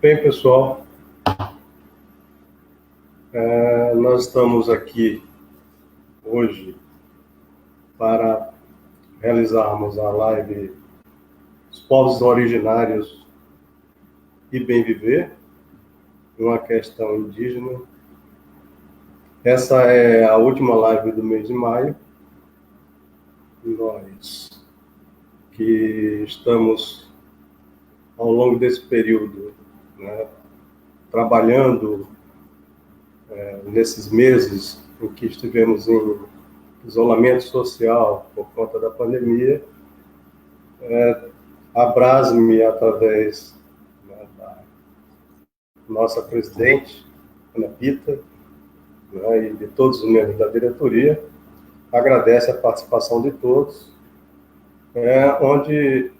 Bem, pessoal, nós estamos aqui hoje para realizarmos a live Os Povos Originários e Bem Viver, uma questão indígena. Essa é a última live do mês de maio. Nós que estamos, ao longo desse período, trabalhando nesses meses em que estivemos em isolamento social por conta da pandemia, a Brasme, através da nossa presidente, Ana Pita, e de todos os membros da diretoria, agradece a participação de todos, onde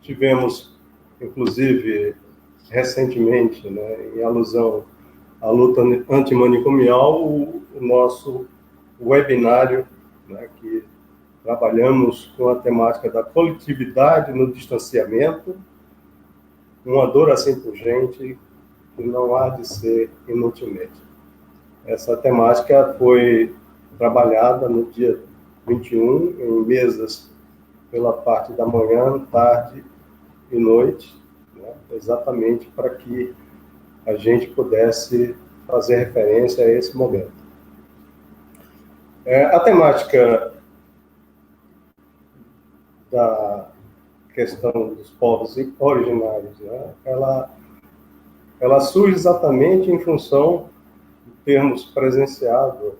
tivemos, inclusive, recentemente, em alusão à luta antimanicomial, o nosso webinário, que trabalhamos com a temática da coletividade no distanciamento, uma dor assim pungente que não há de ser inutilmente. Essa temática foi trabalhada no dia 21, em mesas pela parte da manhã, tarde e noite, exatamente para que a gente pudesse fazer referência a esse momento. A temática da questão dos povos originários, ela surge exatamente em função de termos presenciado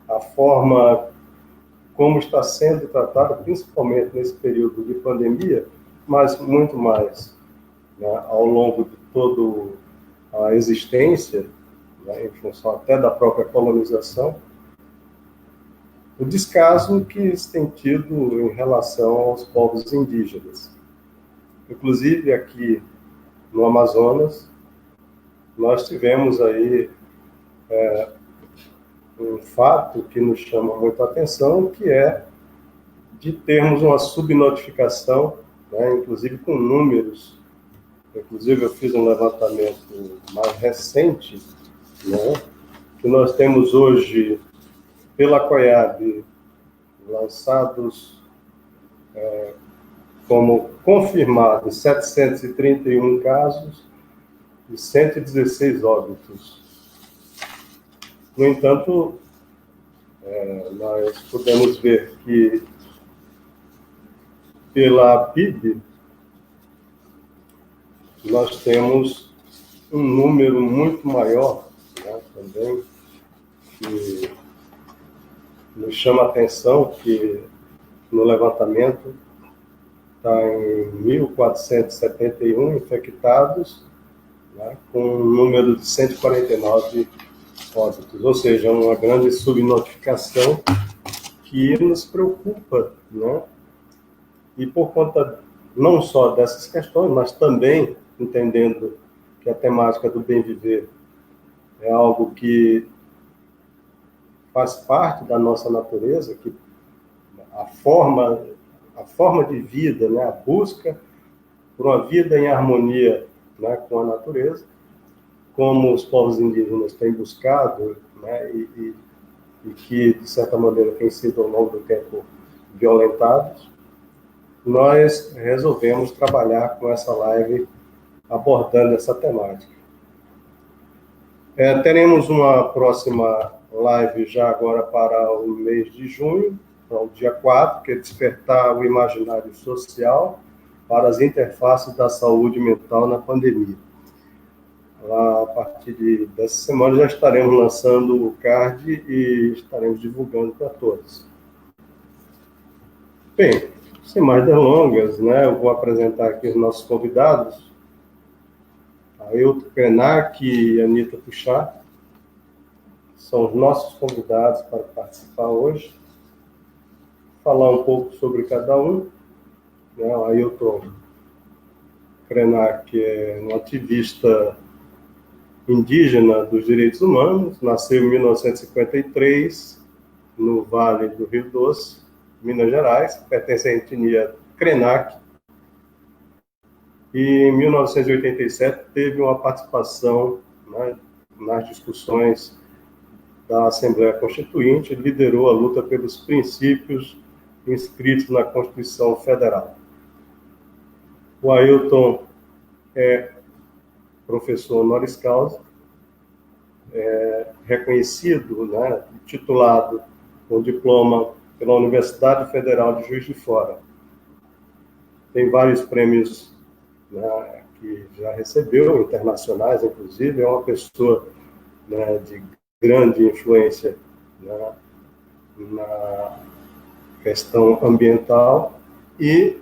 a forma como está sendo tratada, principalmente nesse período de pandemia, mas muito mais ao longo de toda a existência, em função até da própria colonização, o descaso que se tem tido em relação aos povos indígenas. Inclusive, aqui no Amazonas, nós tivemos aí um fato que nos chama muito a atenção, que é de termos uma subnotificação, inclusive com números. Inclusive, eu fiz um levantamento mais recente, que nós temos hoje, pela COIAB, lançados como confirmados 731 casos e 116 óbitos. No entanto, nós podemos ver que, pela PIB, nós temos um número muito maior, também, que nos chama a atenção, que no levantamento está em 1.471 infectados, com um número de 149 óbitos, ou seja, uma grande subnotificação que nos preocupa, E por conta não só dessas questões, mas também entendendo que a temática do bem viver é algo que faz parte da nossa natureza, que a forma de vida, a busca por uma vida em harmonia, com a natureza, como os povos indígenas têm buscado, e que, de certa maneira, têm sido, ao longo do tempo, violentados, nós resolvemos trabalhar com essa live abordando essa temática. Teremos uma próxima live já agora para o mês de junho, para o dia 4, que é despertar o imaginário social para as interfaces da saúde mental na pandemia. Lá, a partir dessa semana, já estaremos lançando o card e estaremos divulgando para todos. Bem, sem mais delongas, eu vou apresentar aqui os nossos convidados, Ailton Krenak e Anita Puxá, são os nossos convidados para participar hoje, falar um pouco sobre cada um. Ailton Krenak é um ativista indígena dos direitos humanos, nasceu em 1953, no Vale do Rio Doce, Minas Gerais, pertence à etnia Krenak, e em 1987 teve uma participação, né, nas discussões da Assembleia Constituinte, liderou a luta pelos princípios inscritos na Constituição Federal. O Ailton é professor honoris causa, reconhecido, né, titulado com diploma pela Universidade Federal de Juiz de Fora. Tem vários prêmios, né, que já recebeu, internacionais, inclusive. É uma pessoa, né, de grande influência, né, na questão ambiental e,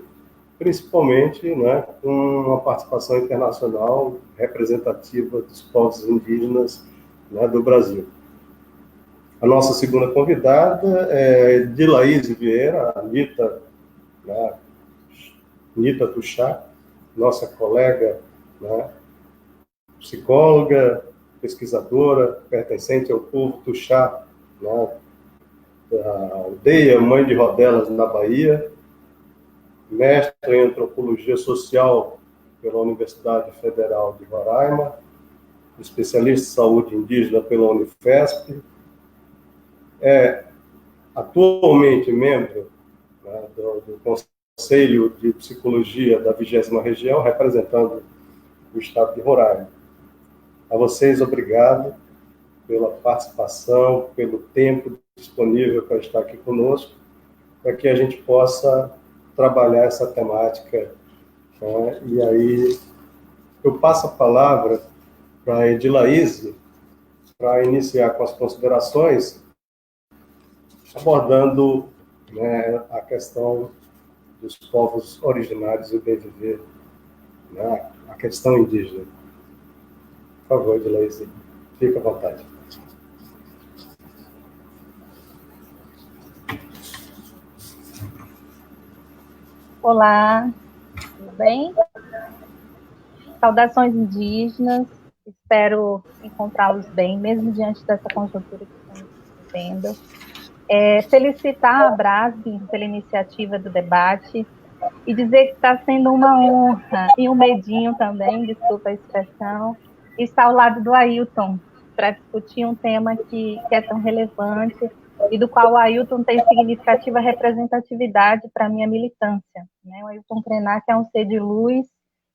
principalmente, né, com uma participação internacional representativa dos povos indígenas, né, do Brasil. A nossa segunda convidada é Dilaíse Vieira, a Nita, né, Nita Tuxá, nossa colega, né, psicóloga, pesquisadora, pertencente ao povo Tuxá, né, da aldeia Mãe de Rodelas, na Bahia, mestre em Antropologia Social pela Universidade Federal de Roraima, especialista em saúde indígena pela Unifesp, é atualmente membro, né, do Conselho de Psicologia da 20ª Região, representando o Estado de Roraima. A vocês, obrigado pela participação, pelo tempo disponível para estar aqui conosco, para que a gente possa trabalhar essa temática, né? E aí eu passo a palavra para a Edilaíse, para iniciar com as considerações, abordando, né, a questão dos povos originários e o bem viver, né, a questão indígena. Por favor, Edilaíse, fique à vontade. Olá, tudo bem? Saudações indígenas, espero encontrá-los bem, mesmo diante dessa conjuntura que estamos vivendo. Felicitar a Braskem pela iniciativa do debate e dizer que está sendo uma honra e um medinho também, desculpa a expressão, estar ao lado do Ailton para discutir um tema que é tão relevante e do qual o Ailton tem significativa representatividade para a minha militância, né? O Ailton Krenak é um ser de luz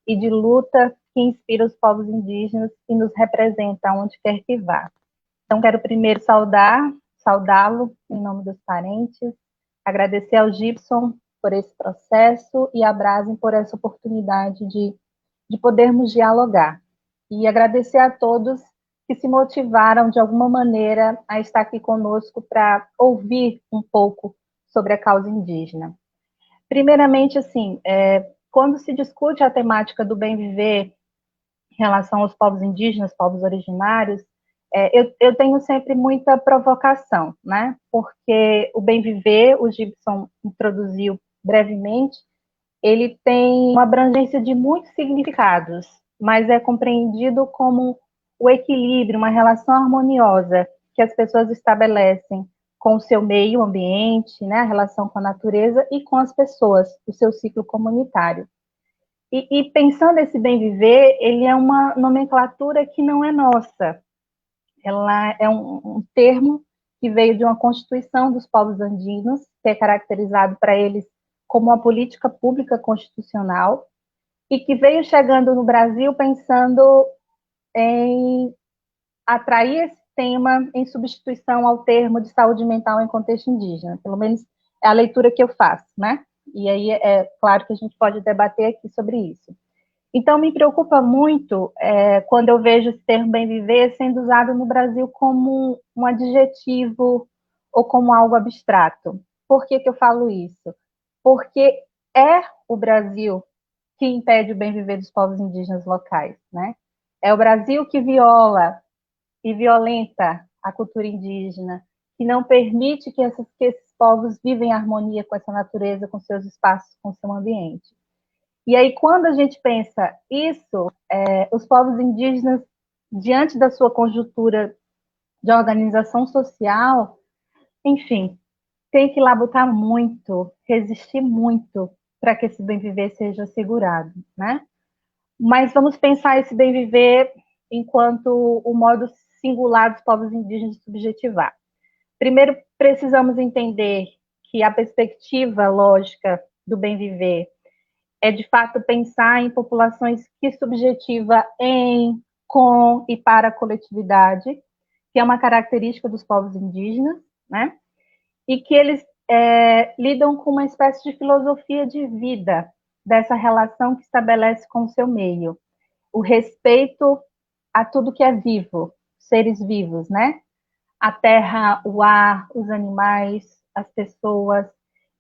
e de luta que inspira os povos indígenas e nos representa onde quer que vá. Então, quero primeiro saudá-lo em nome dos parentes, agradecer ao Gibson por esse processo e à Braskem por essa oportunidade de podermos dialogar. E agradecer a todos que se motivaram de alguma maneira a estar aqui conosco para ouvir um pouco sobre a causa indígena. Primeiramente, assim, quando se discute a temática do bem viver em relação aos povos indígenas, povos originários, eu tenho sempre muita provocação, né? Porque o bem viver, o Gibson introduziu brevemente, ele tem uma abrangência de muitos significados, mas é compreendido como o equilíbrio, uma relação harmoniosa que as pessoas estabelecem com o seu meio ambiente, né, a relação com a natureza e com as pessoas, o seu ciclo comunitário. E pensando esse bem viver, ele é uma nomenclatura que não é nossa. Ela é um termo que veio de uma constituição dos povos andinos, que é caracterizado para eles como uma política pública constitucional, e que veio chegando no Brasil pensando em atrair esse tema em substituição ao termo de saúde mental em contexto indígena. Pelo menos é a leitura que eu faço, né? E aí é claro que a gente pode debater aqui sobre isso. Então, me preocupa muito quando eu vejo esse termo bem viver sendo usado no Brasil como um adjetivo ou como algo abstrato. Por que eu falo isso? Porque é o Brasil que impede o bem viver dos povos indígenas locais, né? É o Brasil que viola e violenta a cultura indígena, que não permite que esses povos vivem em harmonia com essa natureza, com seus espaços, com seu ambiente. E aí, quando a gente pensa isso, os povos indígenas, diante da sua conjuntura de organização social, enfim, tem que labutar muito, resistir muito para que esse bem viver seja assegurado, né? Mas vamos pensar esse bem viver enquanto o modo singular dos povos indígenas de subjetivar. Primeiro, precisamos entender que a perspectiva lógica do bem viver é, de fato, pensar em populações que subjetiva em, com e para a coletividade, que é uma característica dos povos indígenas, né? E que eles lidam com uma espécie de filosofia de vida dessa relação que estabelece com o seu meio. O respeito a tudo que é vivo, seres vivos, né? A terra, o ar, os animais, as pessoas.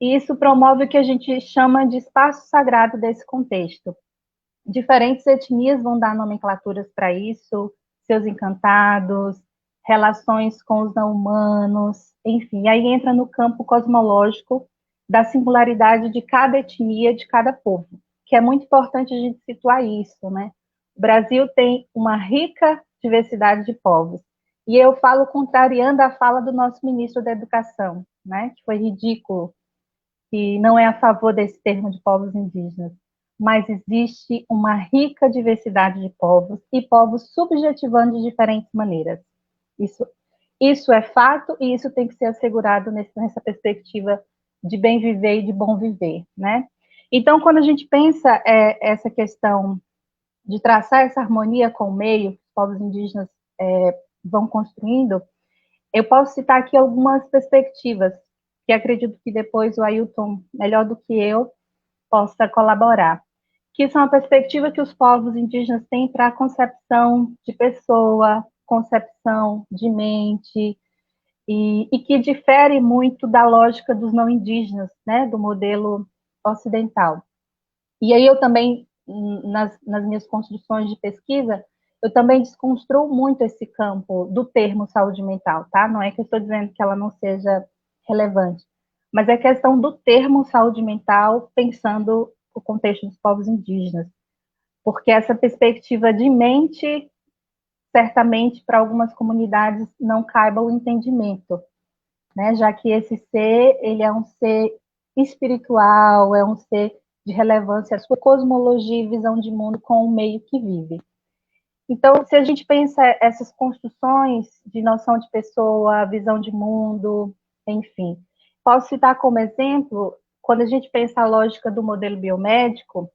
E isso promove o que a gente chama de espaço sagrado desse contexto. Diferentes etnias vão dar nomenclaturas para isso, seus encantados, relações com os não humanos, enfim, aí entra no campo cosmológico da singularidade de cada etnia, de cada povo, que é muito importante a gente situar isso, né? O Brasil tem uma rica diversidade de povos, e eu falo contrariando a fala do nosso ministro da Educação, né? Que foi ridículo, que não é a favor desse termo de povos indígenas, mas existe uma rica diversidade de povos e povos subjetivando de diferentes maneiras. Isso é fato e isso tem que ser assegurado nessa perspectiva de bem viver e de bom viver, né? Então, quando a gente pensa essa questão de traçar essa harmonia com o meio, que os povos indígenas vão construindo, eu posso citar aqui algumas perspectivas que acredito que depois o Ailton, melhor do que eu, possa colaborar, que são a perspectiva que os povos indígenas têm para a concepção de pessoa, concepção de mente, e que difere muito da lógica dos não indígenas, né, do modelo ocidental. E aí eu também, nas minhas construções de pesquisa, eu também desconstruo muito esse campo do termo saúde mental, tá? Não é que eu estou dizendo que ela não seja relevante, mas é questão do termo saúde mental pensando o contexto dos povos indígenas, porque essa perspectiva de mente, certamente, para algumas comunidades não caiba o entendimento, né? Já que esse ser, ele é um ser espiritual, é um ser de relevância, a sua cosmologia e visão de mundo com o meio que vive. Então, se a gente pensa essas construções de noção de pessoa, visão de mundo, enfim, posso citar como exemplo, quando a gente pensa a lógica do modelo biomédico,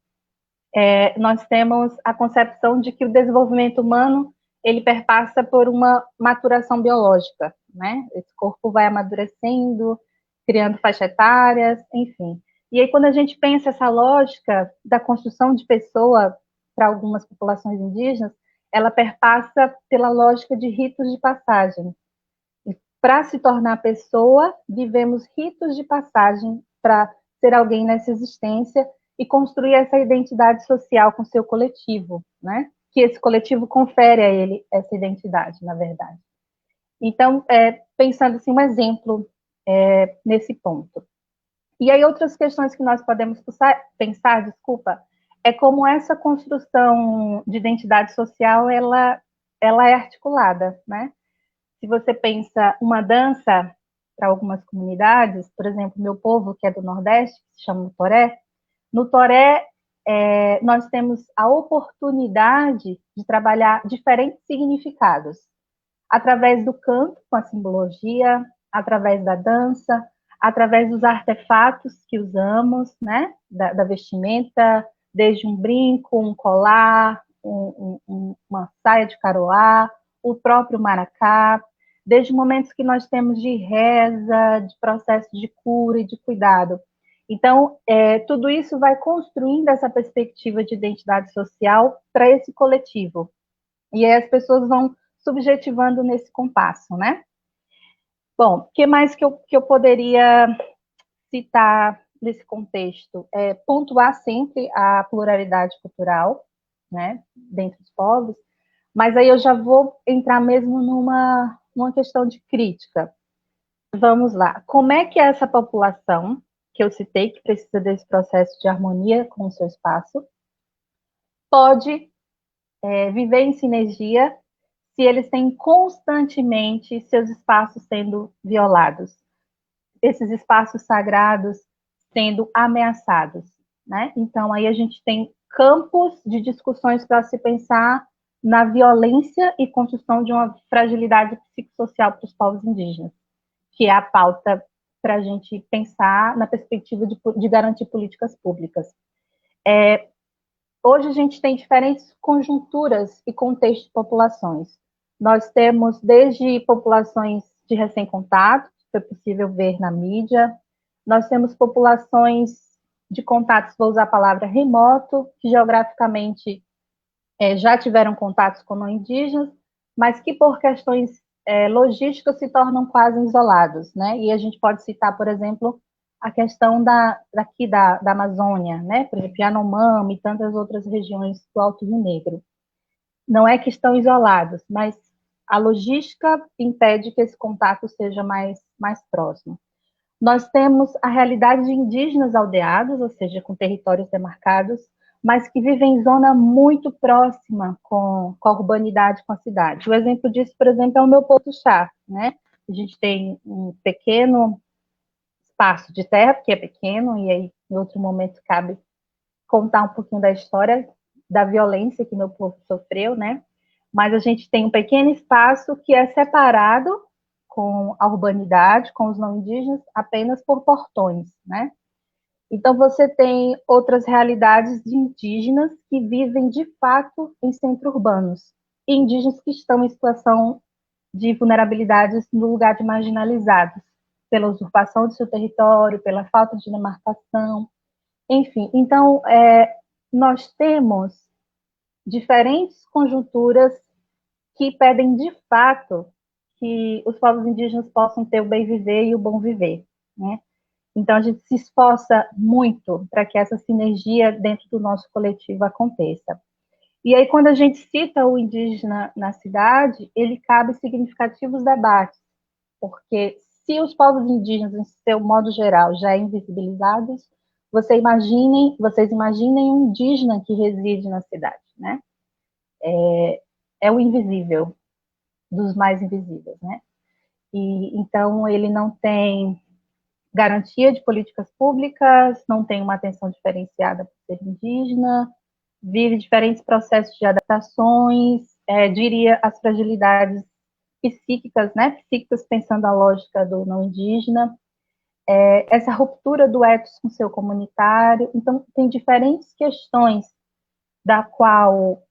nós temos a concepção de que o desenvolvimento humano ele perpassa por uma maturação biológica, né? Esse corpo vai amadurecendo, criando faixas etárias, enfim. E aí, quando a gente pensa essa lógica da construção de pessoa para algumas populações indígenas, ela perpassa pela lógica de ritos de passagem. Para se tornar pessoa, vivemos ritos de passagem para ser alguém nessa existência e construir essa identidade social com seu coletivo, né? Que esse coletivo confere a ele essa identidade, na verdade. Então, pensando assim, um exemplo nesse ponto. E aí, outras questões que nós podemos pensar, é como essa construção de identidade social, ela é articulada, né? Se você pensa uma dança para algumas comunidades, por exemplo, meu povo, que é do Nordeste, que se chama Toré, no Toré, nós temos a oportunidade de trabalhar diferentes significados, através do canto, com a simbologia, através da dança, através dos artefatos que usamos, né, da vestimenta, desde um brinco, um colar, uma saia de caroá, o próprio maracá, desde momentos que nós temos de reza, de processo de cura e de cuidado. Então, tudo isso vai construindo essa perspectiva de identidade social para esse coletivo. E aí as pessoas vão subjetivando nesse compasso, né? Bom, o que mais que eu poderia citar nesse contexto? Pontuar sempre a pluralidade cultural, né, dentre os povos, mas aí eu já vou entrar mesmo numa questão de crítica. Vamos lá. Como é que essa população, que eu citei, que precisa desse processo de harmonia com o seu espaço, pode viver em sinergia se eles têm constantemente seus espaços sendo violados, esses espaços sagrados sendo ameaçados, né? Então, aí a gente tem campos de discussões para se pensar na violência e construção de uma fragilidade psicossocial para os povos indígenas, que é a pauta para a gente pensar na perspectiva de garantir políticas públicas. Hoje a gente tem diferentes conjunturas e contextos de populações. Nós temos desde populações de recém-contato, que foi possível ver na mídia, nós temos populações de contatos, vou usar a palavra remoto, que geograficamente já tiveram contatos com não indígenas, mas que por questões logísticas se tornam quase isolados, né? E a gente pode citar, por exemplo, a questão daqui da Amazônia, né? Por exemplo, Yanomami e tantas outras regiões do Alto Rio Negro. Não é que estão isolados, mas a logística impede que esse contato seja mais próximo. Nós temos a realidade de indígenas aldeados, ou seja, com territórios demarcados, mas que vivem em zona muito próxima com a urbanidade, com a cidade. O exemplo disso, por exemplo, é o meu Porto Chá, né? A gente tem um pequeno espaço de terra, porque é pequeno, e aí em outro momento cabe contar um pouquinho da história da violência que meu povo sofreu, né? Mas a gente tem um pequeno espaço que é separado com a urbanidade, com os não indígenas, apenas por portões, né? Então, você tem outras realidades de indígenas que vivem, de fato, em centros urbanos, e indígenas que estão em situação de vulnerabilidades no lugar de marginalizados, pela usurpação de seu território, pela falta de demarcação, enfim. Então, nós temos diferentes conjunturas que pedem, de fato, que os povos indígenas possam ter o bem viver e o bom viver, né? Então, a gente se esforça muito para que essa sinergia dentro do nosso coletivo aconteça. E aí, quando a gente cita o indígena na cidade, ele cabe significativos debates, porque se os povos indígenas, em seu modo geral, já é invisibilizados, vocês imaginem um indígena que reside na cidade, né? É o invisível, dos mais invisíveis, né? E então ele não tem garantia de políticas públicas, não tem uma atenção diferenciada por ser indígena, vive diferentes processos de adaptações, diria as fragilidades psíquicas, né? Psíquicas pensando a lógica do não indígena, essa ruptura do ethos com o seu comunitário. Então, tem diferentes questões da qual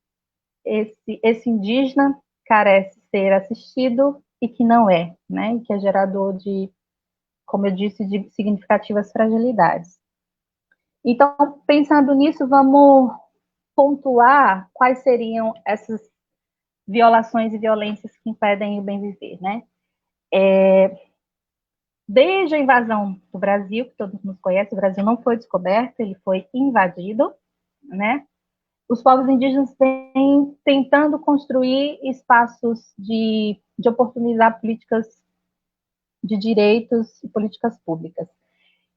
esse indígena carece ser assistido e que não é, né? E que é gerador de, como eu disse, de significativas fragilidades. Então, pensando nisso, vamos pontuar quais seriam essas violações e violências que impedem o bem viver, né? Desde a invasão do Brasil, que todos nos conhecem, o Brasil não foi descoberto, ele foi invadido, né? Os povos indígenas vêm tentando construir espaços de oportunizar políticas de direitos e políticas públicas.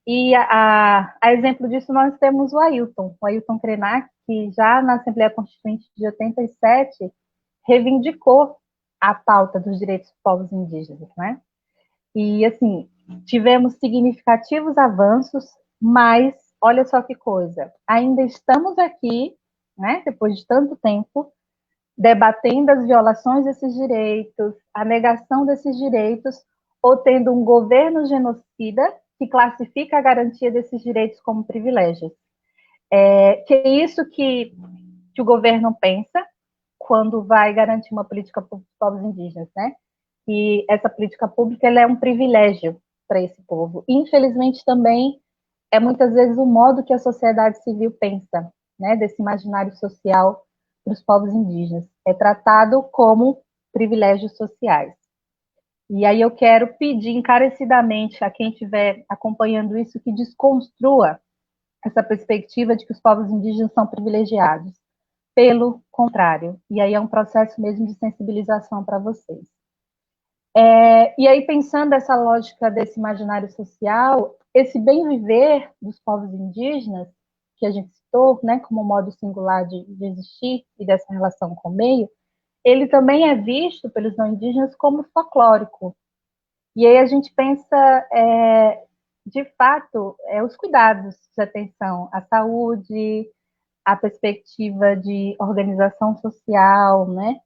E a exemplo disso nós temos o Ailton Krenak, que já na Assembleia Constituinte de 87 reivindicou a pauta dos direitos dos povos indígenas, né? E, assim, tivemos significativos avanços, mas, olha só que coisa, ainda estamos aqui, né, depois de tanto tempo, debatendo as violações desses direitos, a negação desses direitos, ou tendo um governo genocida que classifica a garantia desses direitos como privilégios. Que é isso que o governo pensa quando vai garantir uma política para os povos indígenas, né? E essa política pública ela é um privilégio para esse povo. Infelizmente, também é muitas vezes o modo que a sociedade civil pensa, né, desse imaginário social para os povos indígenas. É tratado como privilégios sociais. E aí eu quero pedir encarecidamente a quem estiver acompanhando isso que desconstrua essa perspectiva de que os povos indígenas são privilegiados. Pelo contrário. E aí é um processo mesmo de sensibilização para vocês. E aí, pensando essa lógica desse imaginário social, esse bem viver dos povos indígenas, que a gente citou, né, como um modo singular de existir e dessa relação com o meio, ele também é visto pelos não indígenas como folclórico. E aí a gente pensa, de fato, os cuidados de atenção à saúde, a perspectiva de organização social, né?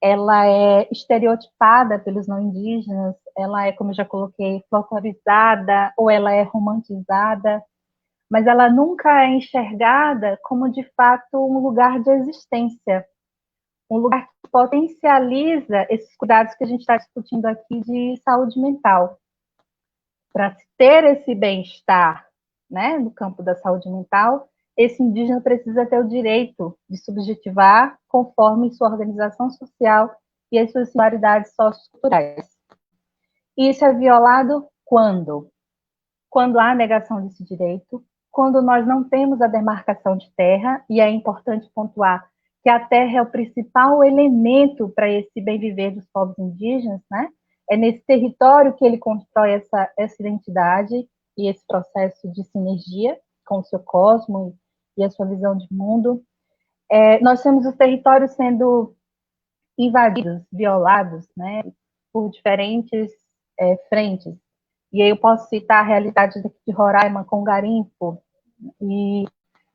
Ela é estereotipada pelos não indígenas, ela é, como eu já coloquei, folclorizada ou ela é romantizada, mas ela nunca é enxergada como, de fato, um lugar de existência, um lugar que potencializa esses cuidados que a gente está discutindo aqui de saúde mental. Para ter esse bem-estar, né, no campo da saúde mental, esse indígena precisa ter o direito de subjetivar conforme sua organização social e as suas singularidades socioculturais. E isso é violado quando? Quando há negação desse direito, quando nós não temos a demarcação de terra, e é importante pontuar que a terra é o principal elemento para esse bem viver dos povos indígenas, né? É nesse território que ele constrói essa identidade e esse processo de sinergia com o seu cosmo e a sua visão de mundo. Nós temos os territórios sendo invadidos, violados, né, por diferentes frentes. E aí eu posso citar a realidade de Roraima com garimpo, e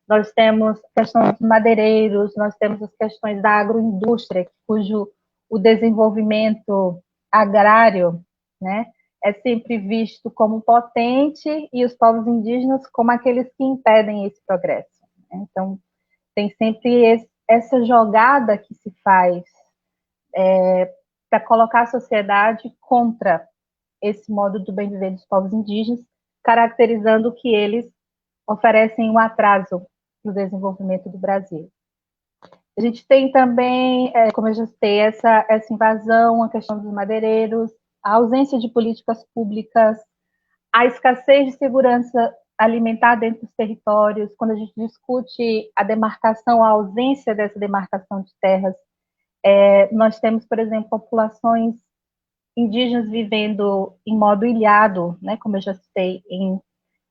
nós temos questões de madeireiros, nós temos as questões da agroindústria, cujo o desenvolvimento agrário, né, é sempre visto como potente e os povos indígenas como aqueles que impedem esse progresso. Né? Então, tem sempre essa jogada que se faz para colocar a sociedade contra esse modo do bem viver dos povos indígenas, caracterizando que eles oferecem um atraso no desenvolvimento do Brasil. A gente tem também, como eu já citei, essa invasão, a questão dos madeireiros, a ausência de políticas públicas, a escassez de segurança alimentar dentro dos territórios. Quando a gente discute a demarcação, a ausência dessa demarcação de terras, nós temos, por exemplo, populações indígenas vivendo em modo ilhado, né, como eu já citei,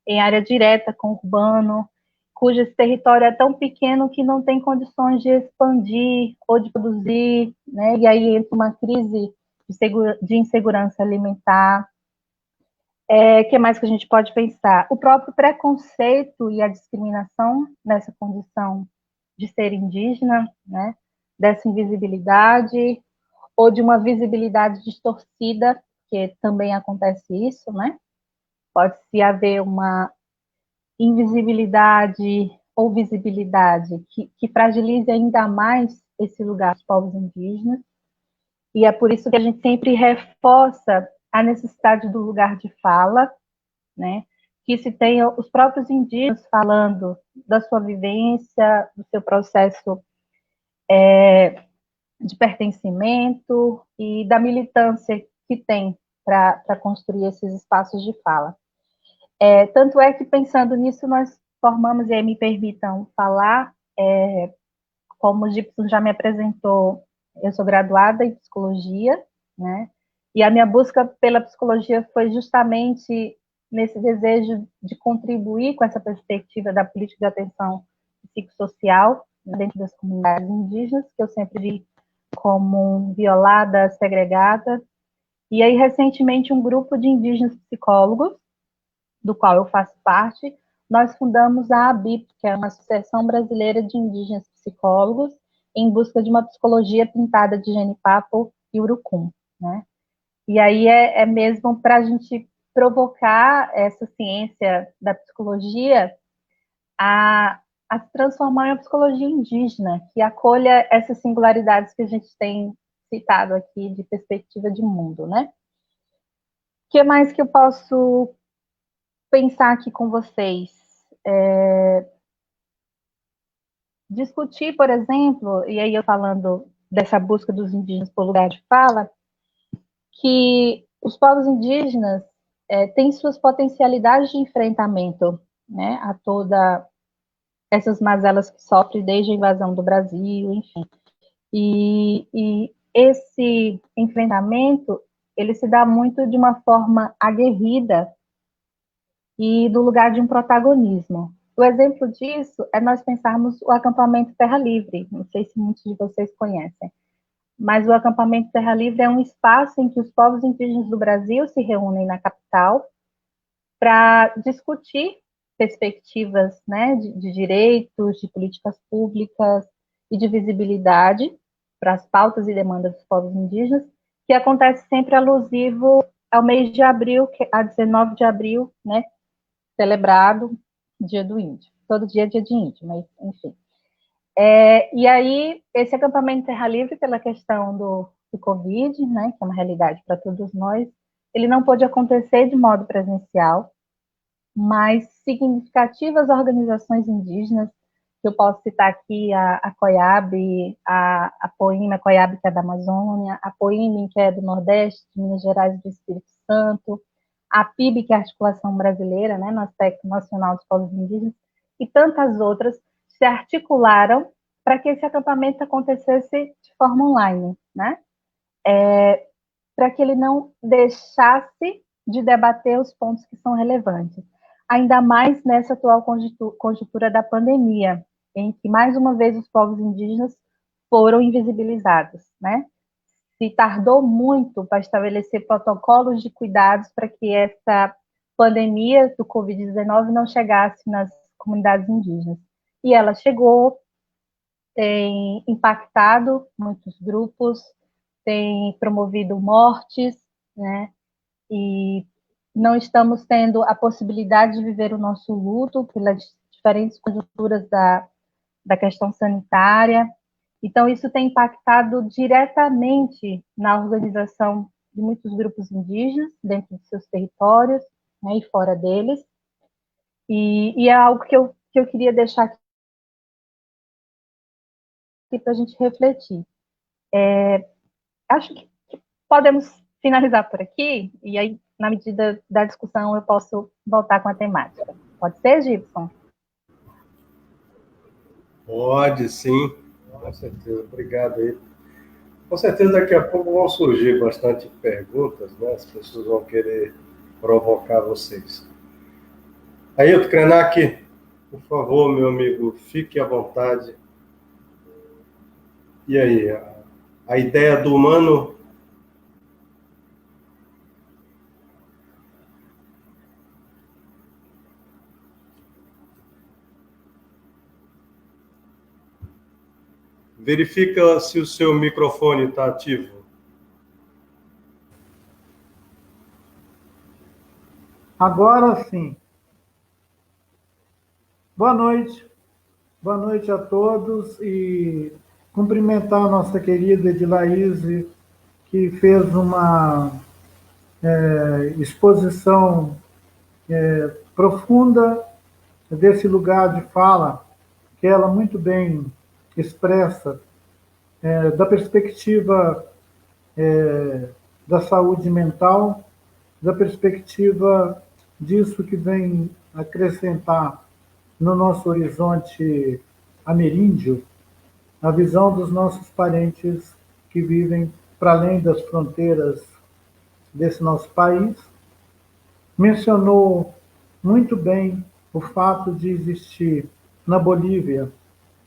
em área direta com o urbano, cujo esse território é tão pequeno que não tem condições de expandir ou de produzir, né, e aí entra uma crise de insegurança alimentar. O que mais que a gente pode pensar? O próprio preconceito e a discriminação nessa condição de ser indígena, né, dessa invisibilidade, ou de uma visibilidade distorcida, que também acontece isso, né? Pode-se haver uma invisibilidade ou visibilidade que fragilize ainda mais esse lugar dos povos indígenas, e é por isso que a gente sempre reforça a necessidade do lugar de fala, né? Que se tenha os próprios indígenas falando da sua vivência, do seu processo de pertencimento e da militância que tem para construir esses espaços de fala. Tanto é que, pensando nisso, nós formamos, e aí me permitam falar, como o Gibson já me apresentou, eu sou graduada em psicologia, né? E a minha busca pela psicologia foi justamente nesse desejo de contribuir com essa perspectiva da política de atenção psicossocial dentro das comunidades indígenas, que eu sempre vi como violada, segregada. E aí, recentemente, um grupo de indígenas psicólogos, do qual eu faço parte, nós fundamos a ABIP, que é uma Associação Brasileira de Indígenas Psicólogos, em busca de uma psicologia pintada de genipapo e urucum, né? E aí é mesmo para a gente provocar essa ciência da psicologia a se transformar em uma psicologia indígena, que acolha essas singularidades que a gente tem citado aqui de perspectiva de mundo, né? O que mais que eu posso pensar aqui com vocês? Discutir, por exemplo, e aí eu falando dessa busca dos indígenas por lugar de fala, que os povos indígenas têm suas potencialidades de enfrentamento, né, a toda essas mazelas que sofrem desde a invasão do Brasil, enfim. E esse enfrentamento, ele se dá muito de uma forma aguerrida e do lugar de um protagonismo. O exemplo disso é nós pensarmos o acampamento Terra Livre, não sei se muitos de vocês conhecem, mas o acampamento Terra Livre é um espaço em que os povos indígenas do Brasil se reúnem na capital para discutir perspectivas, né, de direitos, de políticas públicas e de visibilidade para as pautas e demandas dos povos indígenas, que acontece sempre alusivo ao mês de abril, a 19 de abril, né, celebrado Dia do Índio. Todo dia é dia de índio, mas enfim. E aí, esse acampamento Terra Livre, pela questão do Covid, né, que é uma realidade para todos nós, ele não pôde acontecer de modo presencial, mas significativas organizações indígenas, que eu posso citar aqui a COIAB, a POIME, a COIAB, que é da Amazônia, a POIME, que é do Nordeste, de Minas Gerais e do Espírito Santo, a PIB, que é a Articulação Brasileira, né, no aspecto nacional dos povos indígenas, e tantas outras, se articularam para que esse acampamento acontecesse de forma online, né? Para que ele não deixasse de debater os pontos que são relevantes. Ainda mais nessa atual conjuntura da pandemia, em que, mais uma vez, os povos indígenas foram invisibilizados, né? Se tardou muito para estabelecer protocolos de cuidados para que essa pandemia do Covid-19 não chegasse nas comunidades indígenas. E ela chegou, tem impactado muitos grupos, tem promovido mortes, né? E não estamos tendo a possibilidade de viver o nosso luto pelas diferentes conjunturas da questão sanitária. Então, isso tem impactado diretamente na organização de muitos grupos indígenas dentro de seus territórios, né, e fora deles. E é algo que eu queria deixar aqui para a gente refletir. Acho que podemos finalizar por aqui, e aí, na medida da discussão, eu posso voltar com a temática. Pode ser, Gibson? Pode, sim, com certeza. Obrigado aí. Com certeza, daqui a pouco vão surgir bastante perguntas, né? As pessoas vão querer provocar vocês. Ailton Krenak, por favor, meu amigo, fique à vontade. E aí, a ideia do humano... Verifica se o seu microfone está ativo. Agora sim. Boa noite. Boa noite a todos e cumprimentar a nossa querida Edilaíse, que fez uma exposição profunda desse lugar de fala, que ela muito bem expressa, da perspectiva da saúde mental, da perspectiva disso que vem acrescentar no nosso horizonte ameríndio, a visão dos nossos parentes que vivem para além das fronteiras desse nosso país. Mencionou muito bem o fato de existir na Bolívia,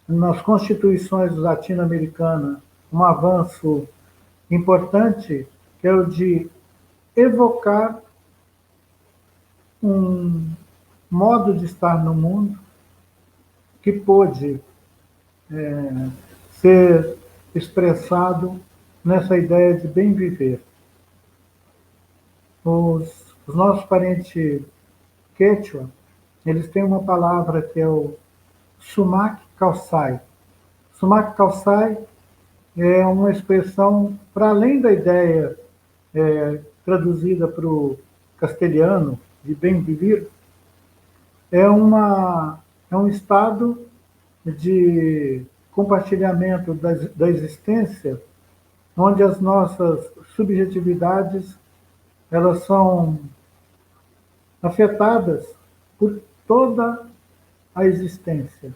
nas constituições latino-americanas, um avanço importante, que é o de evocar um modo de estar no mundo que pôde ser expressado nessa ideia de bem viver. Os nossos parentes quechua, eles têm uma palavra que é o sumac calçai. Sumac calçai é uma expressão, para além da ideia traduzida para o castelhano, de bem viver, é um estado de compartilhamento da existência, onde as nossas subjetividades elas são afetadas por toda a existência,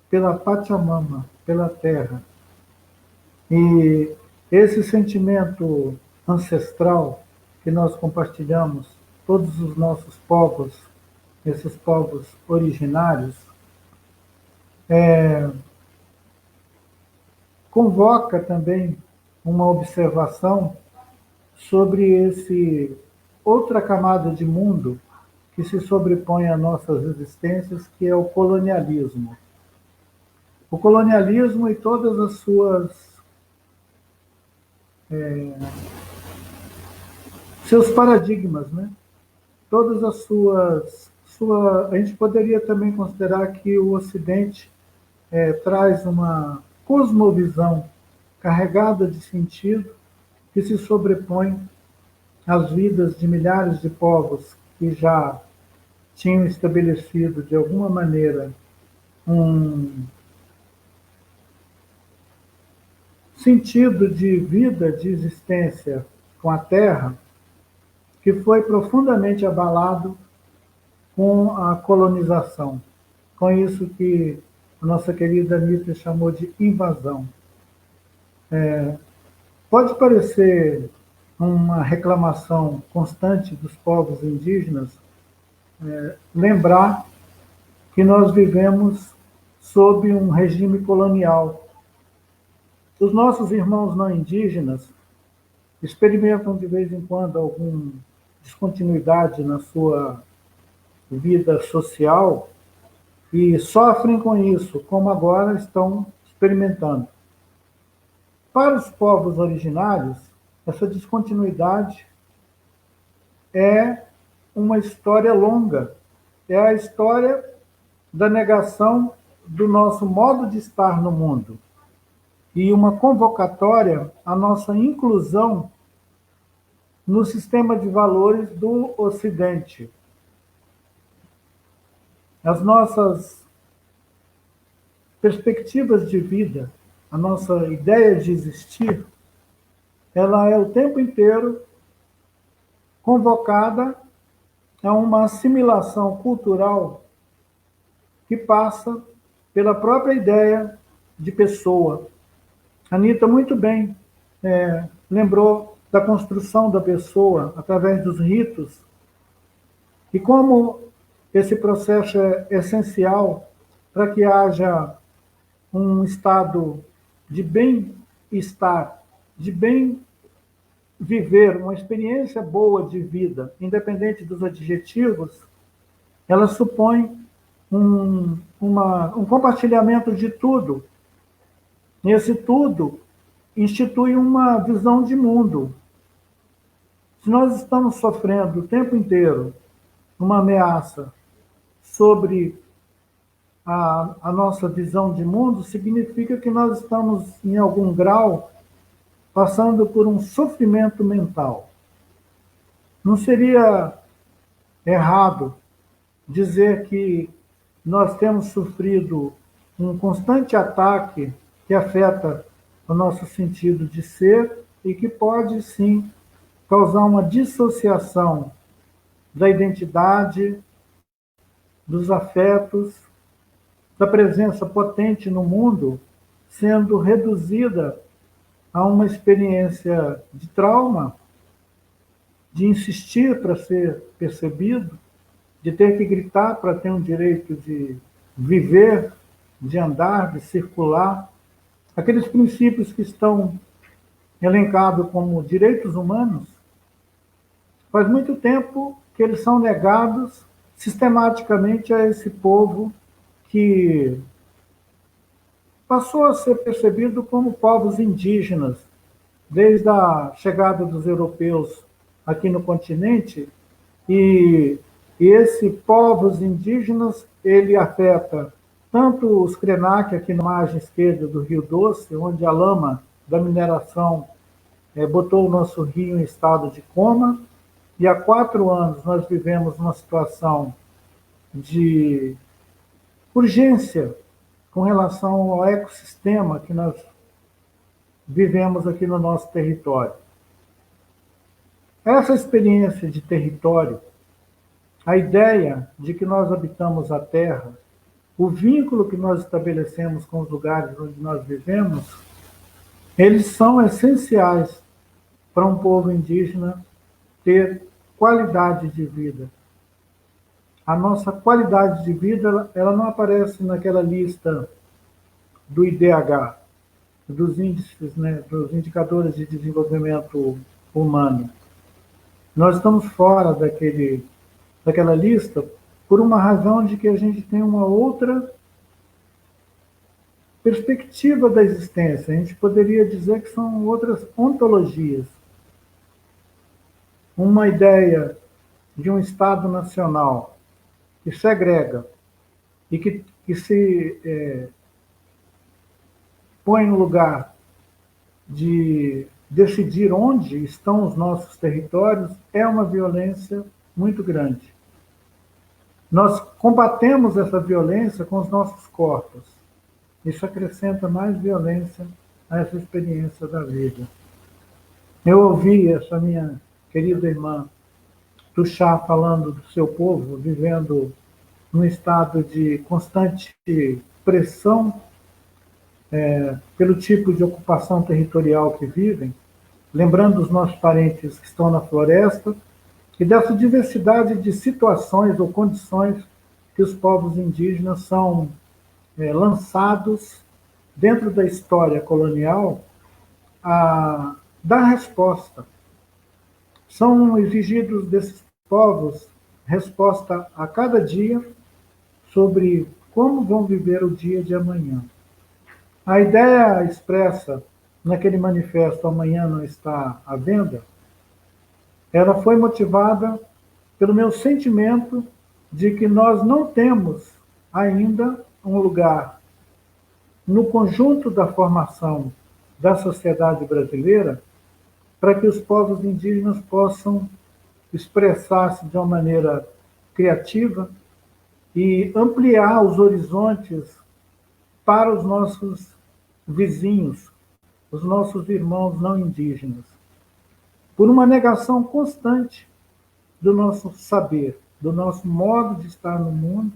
pela Pachamama, pela terra. E esse sentimento ancestral que nós compartilhamos, todos os nossos povos, esses povos originários, convoca também uma observação sobre esse outra camada de mundo que se sobrepõe a nossas existências, que é o colonialismo. O colonialismo e todas as suas seus paradigmas, né? Todas as a gente poderia também considerar que o Ocidente traz uma cosmovisão carregada de sentido que se sobrepõe às vidas de milhares de povos que já tinham estabelecido, de alguma maneira, um sentido de vida, de existência com a Terra, que foi profundamente abalado com a colonização, com isso que a nossa querida Anitta chamou de invasão. Pode parecer uma reclamação constante dos povos indígenas lembrar que nós vivemos sob um regime colonial. Os nossos irmãos não indígenas experimentam de vez em quando alguma descontinuidade na sua vida social e sofrem com isso, como agora estão experimentando. Para os povos originários, essa descontinuidade é uma história longa, é a história da negação do nosso modo de estar no mundo e uma convocatória à nossa inclusão no sistema de valores do Ocidente. As nossas perspectivas de vida, a nossa ideia de existir, ela é o tempo inteiro convocada a uma assimilação cultural que passa pela própria ideia de pessoa. A Anitta muito bem lembrou da construção da pessoa através dos ritos e como esse processo é essencial para que haja um estado de bem-estar, de bem viver, uma experiência boa de vida, independente dos adjetivos, ela supõe um compartilhamento de tudo. E esse tudo institui uma visão de mundo. Se nós estamos sofrendo o tempo inteiro uma ameaça sobre a nossa visão de mundo, significa que nós estamos, em algum grau, passando por um sofrimento mental. Não seria errado dizer que nós temos sofrido um constante ataque que afeta o nosso sentido de ser e que pode, sim, causar uma dissociação da identidade, dos afetos, da presença potente no mundo, sendo reduzida a uma experiência de trauma, de insistir para ser percebido, de ter que gritar para ter um direito de viver, de andar, de circular. Aqueles princípios que estão elencados como direitos humanos, faz muito tempo que eles são negados sistematicamente a esse povo que passou a ser percebido como povos indígenas, desde a chegada dos europeus aqui no continente, e esse povos indígenas, ele afeta tanto os Krenak, aqui na margem esquerda do Rio Doce, onde a lama da mineração botou o nosso rio em estado de coma, e há 4 anos nós vivemos uma situação de urgência com relação ao ecossistema que nós vivemos aqui no nosso território. Essa experiência de território, a ideia de que nós habitamos a Terra, o vínculo que nós estabelecemos com os lugares onde nós vivemos, eles são essenciais para um povo indígena ter qualidade de vida. A nossa qualidade de vida, ela não aparece naquela lista do IDH, dos índices, né, dos indicadores de desenvolvimento humano. Nós estamos fora daquela lista por uma razão de que a gente tem uma outra perspectiva da existência. A gente poderia dizer que são outras ontologias. Uma ideia de um Estado nacional que segrega e que se põe no lugar de decidir onde estão os nossos territórios é uma violência muito grande. Nós combatemos essa violência com os nossos corpos. Isso acrescenta mais violência a essa experiência da vida. Eu ouvi essa minha querida irmã Tuxá falando do seu povo, vivendo num estado de constante pressão pelo tipo de ocupação territorial que vivem, lembrando os nossos parentes que estão na floresta, e dessa diversidade de situações ou condições que os povos indígenas são lançados dentro da história colonial a dar resposta. São exigidos desses povos resposta a cada dia sobre como vão viver o dia de amanhã. A ideia expressa naquele manifesto Amanhã Não Está à Venda, ela foi motivada pelo meu sentimento de que nós não temos ainda um lugar no conjunto da formação da sociedade brasileira para que os povos indígenas possam expressar-se de uma maneira criativa e ampliar os horizontes para os nossos vizinhos, os nossos irmãos não indígenas, por uma negação constante do nosso saber, do nosso modo de estar no mundo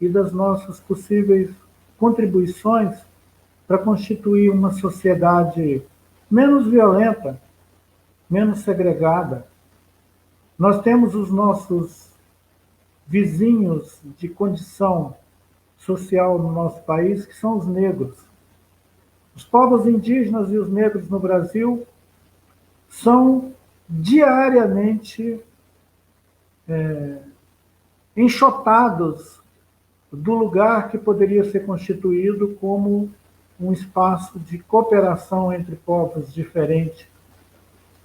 e das nossas possíveis contribuições para constituir uma sociedade menos violenta, menos segregada. Nós temos os nossos vizinhos de condição social no nosso país, que são os negros. Os povos indígenas e os negros no Brasil são diariamente enxotados do lugar que poderia ser constituído como um espaço de cooperação entre povos diferentes.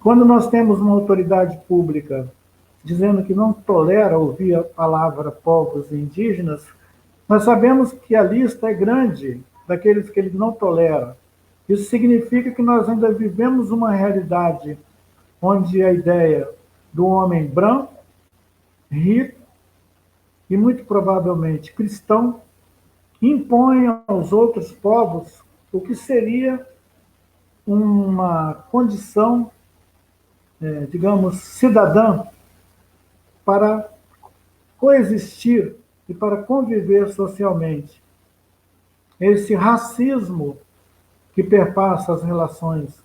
Quando nós temos uma autoridade pública dizendo que não tolera ouvir a palavra povos indígenas, nós sabemos que a lista é grande daqueles que ele não tolera. Isso significa que nós ainda vivemos uma realidade onde a ideia do homem branco, rico e muito provavelmente cristão impõe aos outros povos o que seria uma condição, digamos, cidadã para coexistir e para conviver socialmente. Esse racismo que perpassa as relações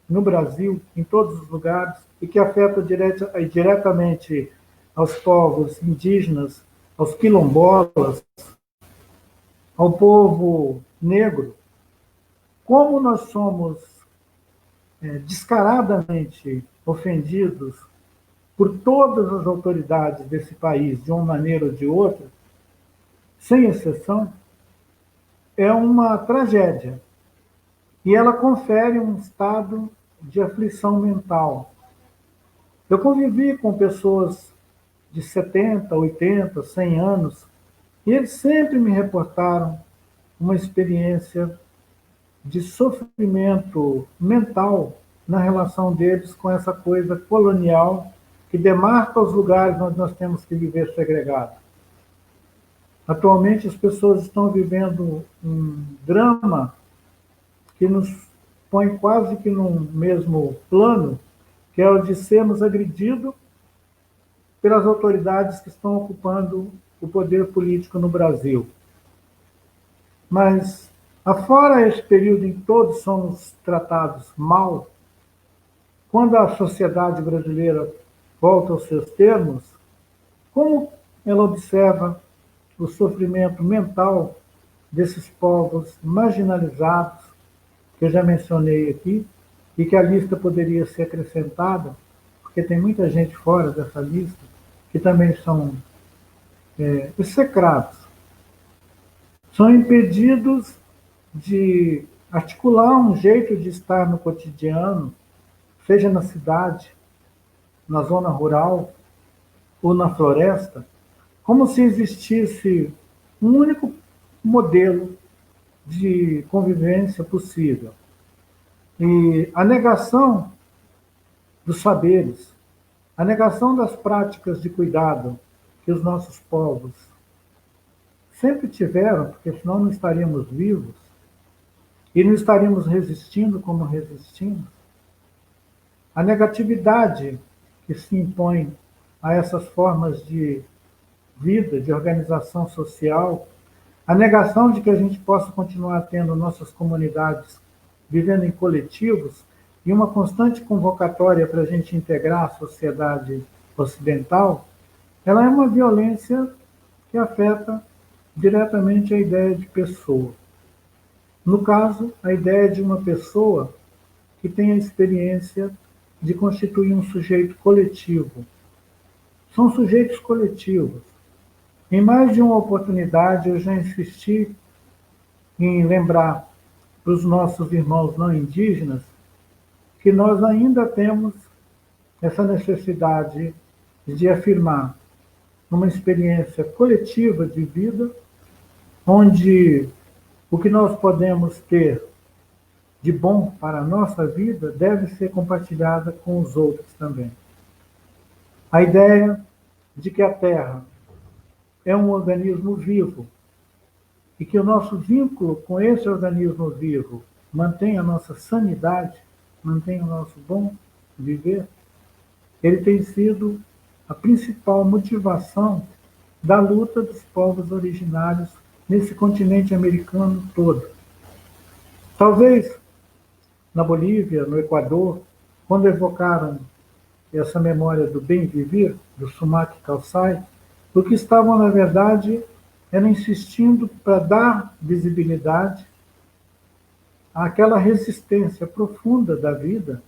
no Brasil, em todos os lugares, e que afeta diretamente aos povos indígenas, aos quilombolas, ao povo negro. Como nós somos descaradamente ofendidos por todas as autoridades desse país, de uma maneira ou de outra, sem exceção, é uma tragédia. E ela confere um estado de aflição mental. Eu convivi com pessoas de 70, 80, 100 anos, e eles sempre me reportaram uma experiência de sofrimento mental na relação deles com essa coisa colonial que demarca os lugares onde nós temos que viver segregados. Atualmente as pessoas estão vivendo um drama que nos põe quase que num mesmo plano, que é o de sermos agredidos pelas autoridades que estão ocupando o poder político no Brasil. Mas, afora esse período em que todos somos tratados mal, quando a sociedade brasileira volta aos seus termos, como ela observa o sofrimento mental desses povos marginalizados, que eu já mencionei aqui, e que a lista poderia ser acrescentada, porque tem muita gente fora dessa lista, que também são execrados, são impedidos de articular um jeito de estar no cotidiano, seja na cidade, na zona rural ou na floresta, como se existisse um único modelo de convivência possível. E a negação dos saberes, a negação das práticas de cuidado que os nossos povos sempre tiveram, porque senão não estaríamos vivos e não estaríamos resistindo como resistimos. A negatividade que se impõe a essas formas de vida, de organização social, a negação de que a gente possa continuar tendo nossas comunidades vivendo em coletivos e uma constante convocatória para a gente integrar a sociedade ocidental, ela é uma violência que afeta diretamente a ideia de pessoa. No caso, a ideia de uma pessoa que tem a experiência de constituir um sujeito coletivo. São sujeitos coletivos. Em mais de uma oportunidade, eu já insisti em lembrar para os nossos irmãos não indígenas que nós ainda temos essa necessidade de afirmar uma experiência coletiva de vida, onde o que nós podemos ter de bom para a nossa vida deve ser compartilhada com os outros também. A ideia de que a Terra é um organismo vivo e que o nosso vínculo com esse organismo vivo mantém a nossa sanidade, mantém o nosso bom viver, ele tem sido a principal motivação da luta dos povos originários nesse continente americano todo. Talvez na Bolívia, no Equador, quando evocaram essa memória do bem viver, do Sumac Calçai, o que estavam, na verdade, era insistindo para dar visibilidade àquela resistência profunda da vida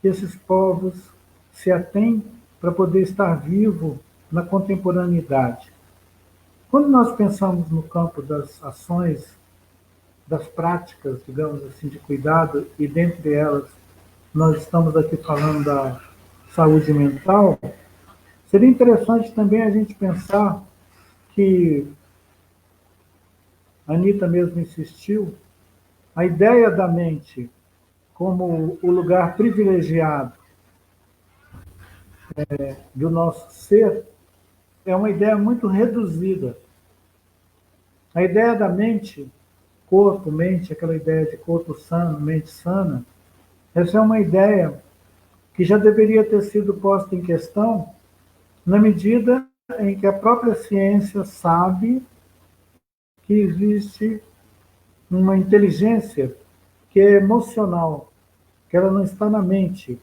que esses povos se atêm para poder estar vivo na contemporaneidade. Quando nós pensamos no campo das ações, das práticas, digamos assim, de cuidado, e dentre elas nós estamos aqui falando da saúde mental, seria interessante também a gente pensar que a Anita mesmo insistiu, a ideia da mente como o lugar privilegiado do nosso ser é uma ideia muito reduzida. A ideia da mente, corpo, mente, aquela ideia de corpo sano, mente sana, essa é uma ideia que já deveria ter sido posta em questão na medida em que a própria ciência sabe que existe uma inteligência que é emocional, que ela não está na mente,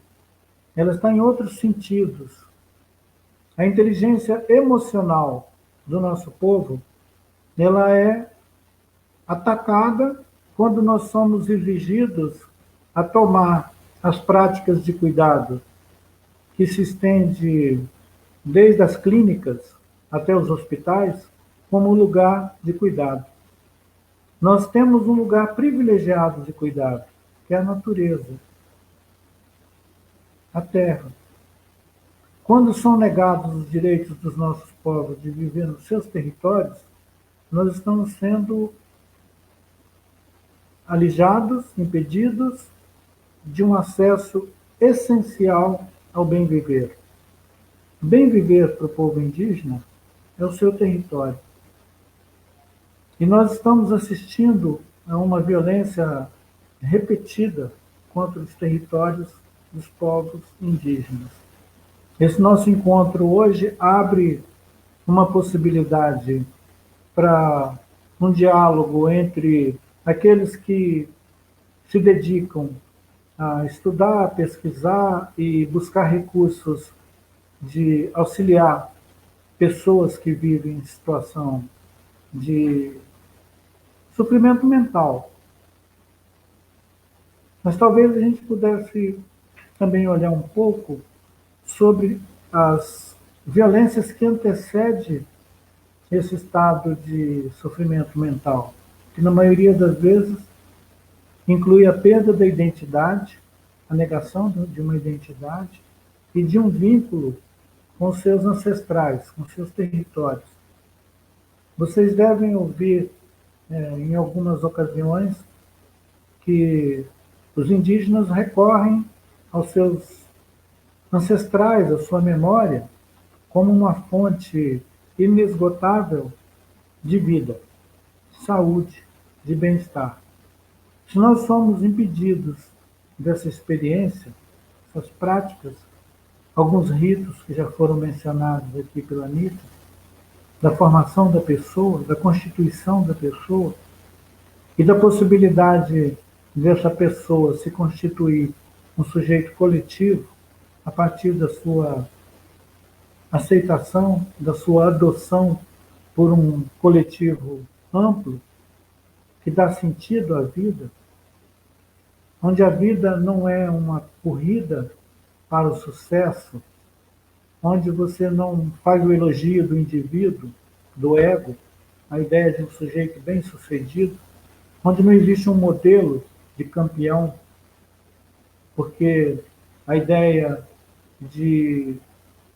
ela está em outros sentidos. A inteligência emocional do nosso povo, ela é atacada quando nós somos exigidos a tomar as práticas de cuidado que se estende desde as clínicas até os hospitais como lugar de cuidado. Nós temos um lugar privilegiado de cuidado, que é a natureza, a terra. Quando são negados os direitos dos nossos povos de viver nos seus territórios, nós estamos sendo alijados, impedidos de um acesso essencial ao bem viver. Bem viver para o povo indígena é o seu território. E nós estamos assistindo a uma violência repetida contra os territórios dos povos indígenas. Esse nosso encontro hoje abre uma possibilidade para um diálogo entre aqueles que se dedicam a estudar, pesquisar e buscar recursos de auxiliar pessoas que vivem em situação de sofrimento mental. Mas talvez a gente pudesse também olhar um pouco sobre as violências que antecedem esse estado de sofrimento mental, que na maioria das vezes inclui a perda da identidade, a negação de uma identidade e de um vínculo com seus ancestrais, com seus territórios. Vocês devem ouvir, em algumas ocasiões, que os indígenas recorrem aos seus ancestrais, à sua memória, como uma fonte inesgotável de vida, de saúde, de bem-estar. Se nós somos impedidos dessa experiência, essas práticas, alguns ritos que já foram mencionados aqui pela Anitta, da formação da pessoa, da constituição da pessoa e da possibilidade dessa pessoa se constituir um sujeito coletivo a partir da sua aceitação, da sua adoção por um coletivo amplo que dá sentido à vida, onde a vida não é uma corrida para o sucesso, onde você não faz o elogio do indivíduo, do ego, a ideia de um sujeito bem-sucedido, onde não existe um modelo de campeão, porque a ideia de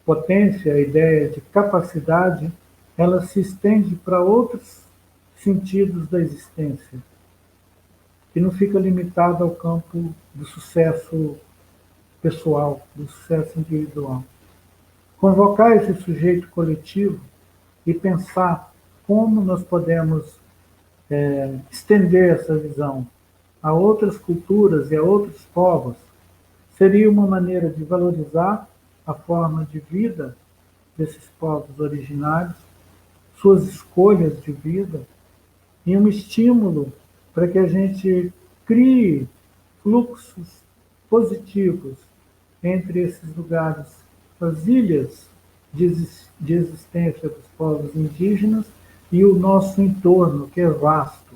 potência, a ideia de capacidade, ela se estende para outros sentidos da existência, que não fica limitada ao campo do sucesso pessoal, do sucesso individual. Convocar esse sujeito coletivo e pensar como nós podemos estender essa visão a outras culturas e a outros povos, seria uma maneira de valorizar a forma de vida desses povos originários, suas escolhas de vida, e um estímulo para que a gente crie fluxos positivos entre esses lugares, as ilhas de existência dos povos indígenas e o nosso entorno, que é vasto.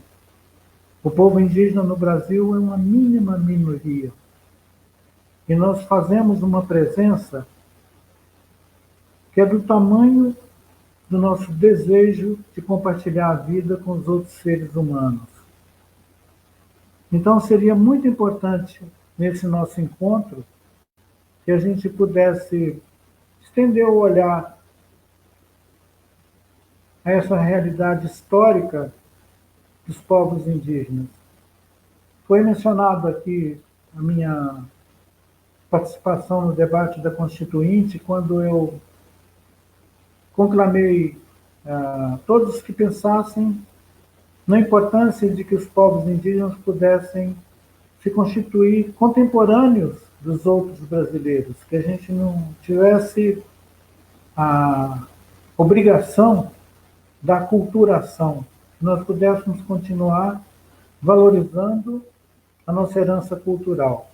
O povo indígena no Brasil é uma mínima minoria. E nós fazemos uma presença que é do tamanho do nosso desejo de compartilhar a vida com os outros seres humanos. Então, seria muito importante, nesse nosso encontro, que a gente pudesse estender o olhar a essa realidade histórica dos povos indígenas. Foi mencionado aqui a minha participação no debate da Constituinte, quando eu conclamei todos que pensassem na importância de que os povos indígenas pudessem se constituir contemporâneos dos outros brasileiros, que a gente não tivesse a obrigação da aculturação, que nós pudéssemos continuar valorizando a nossa herança cultural,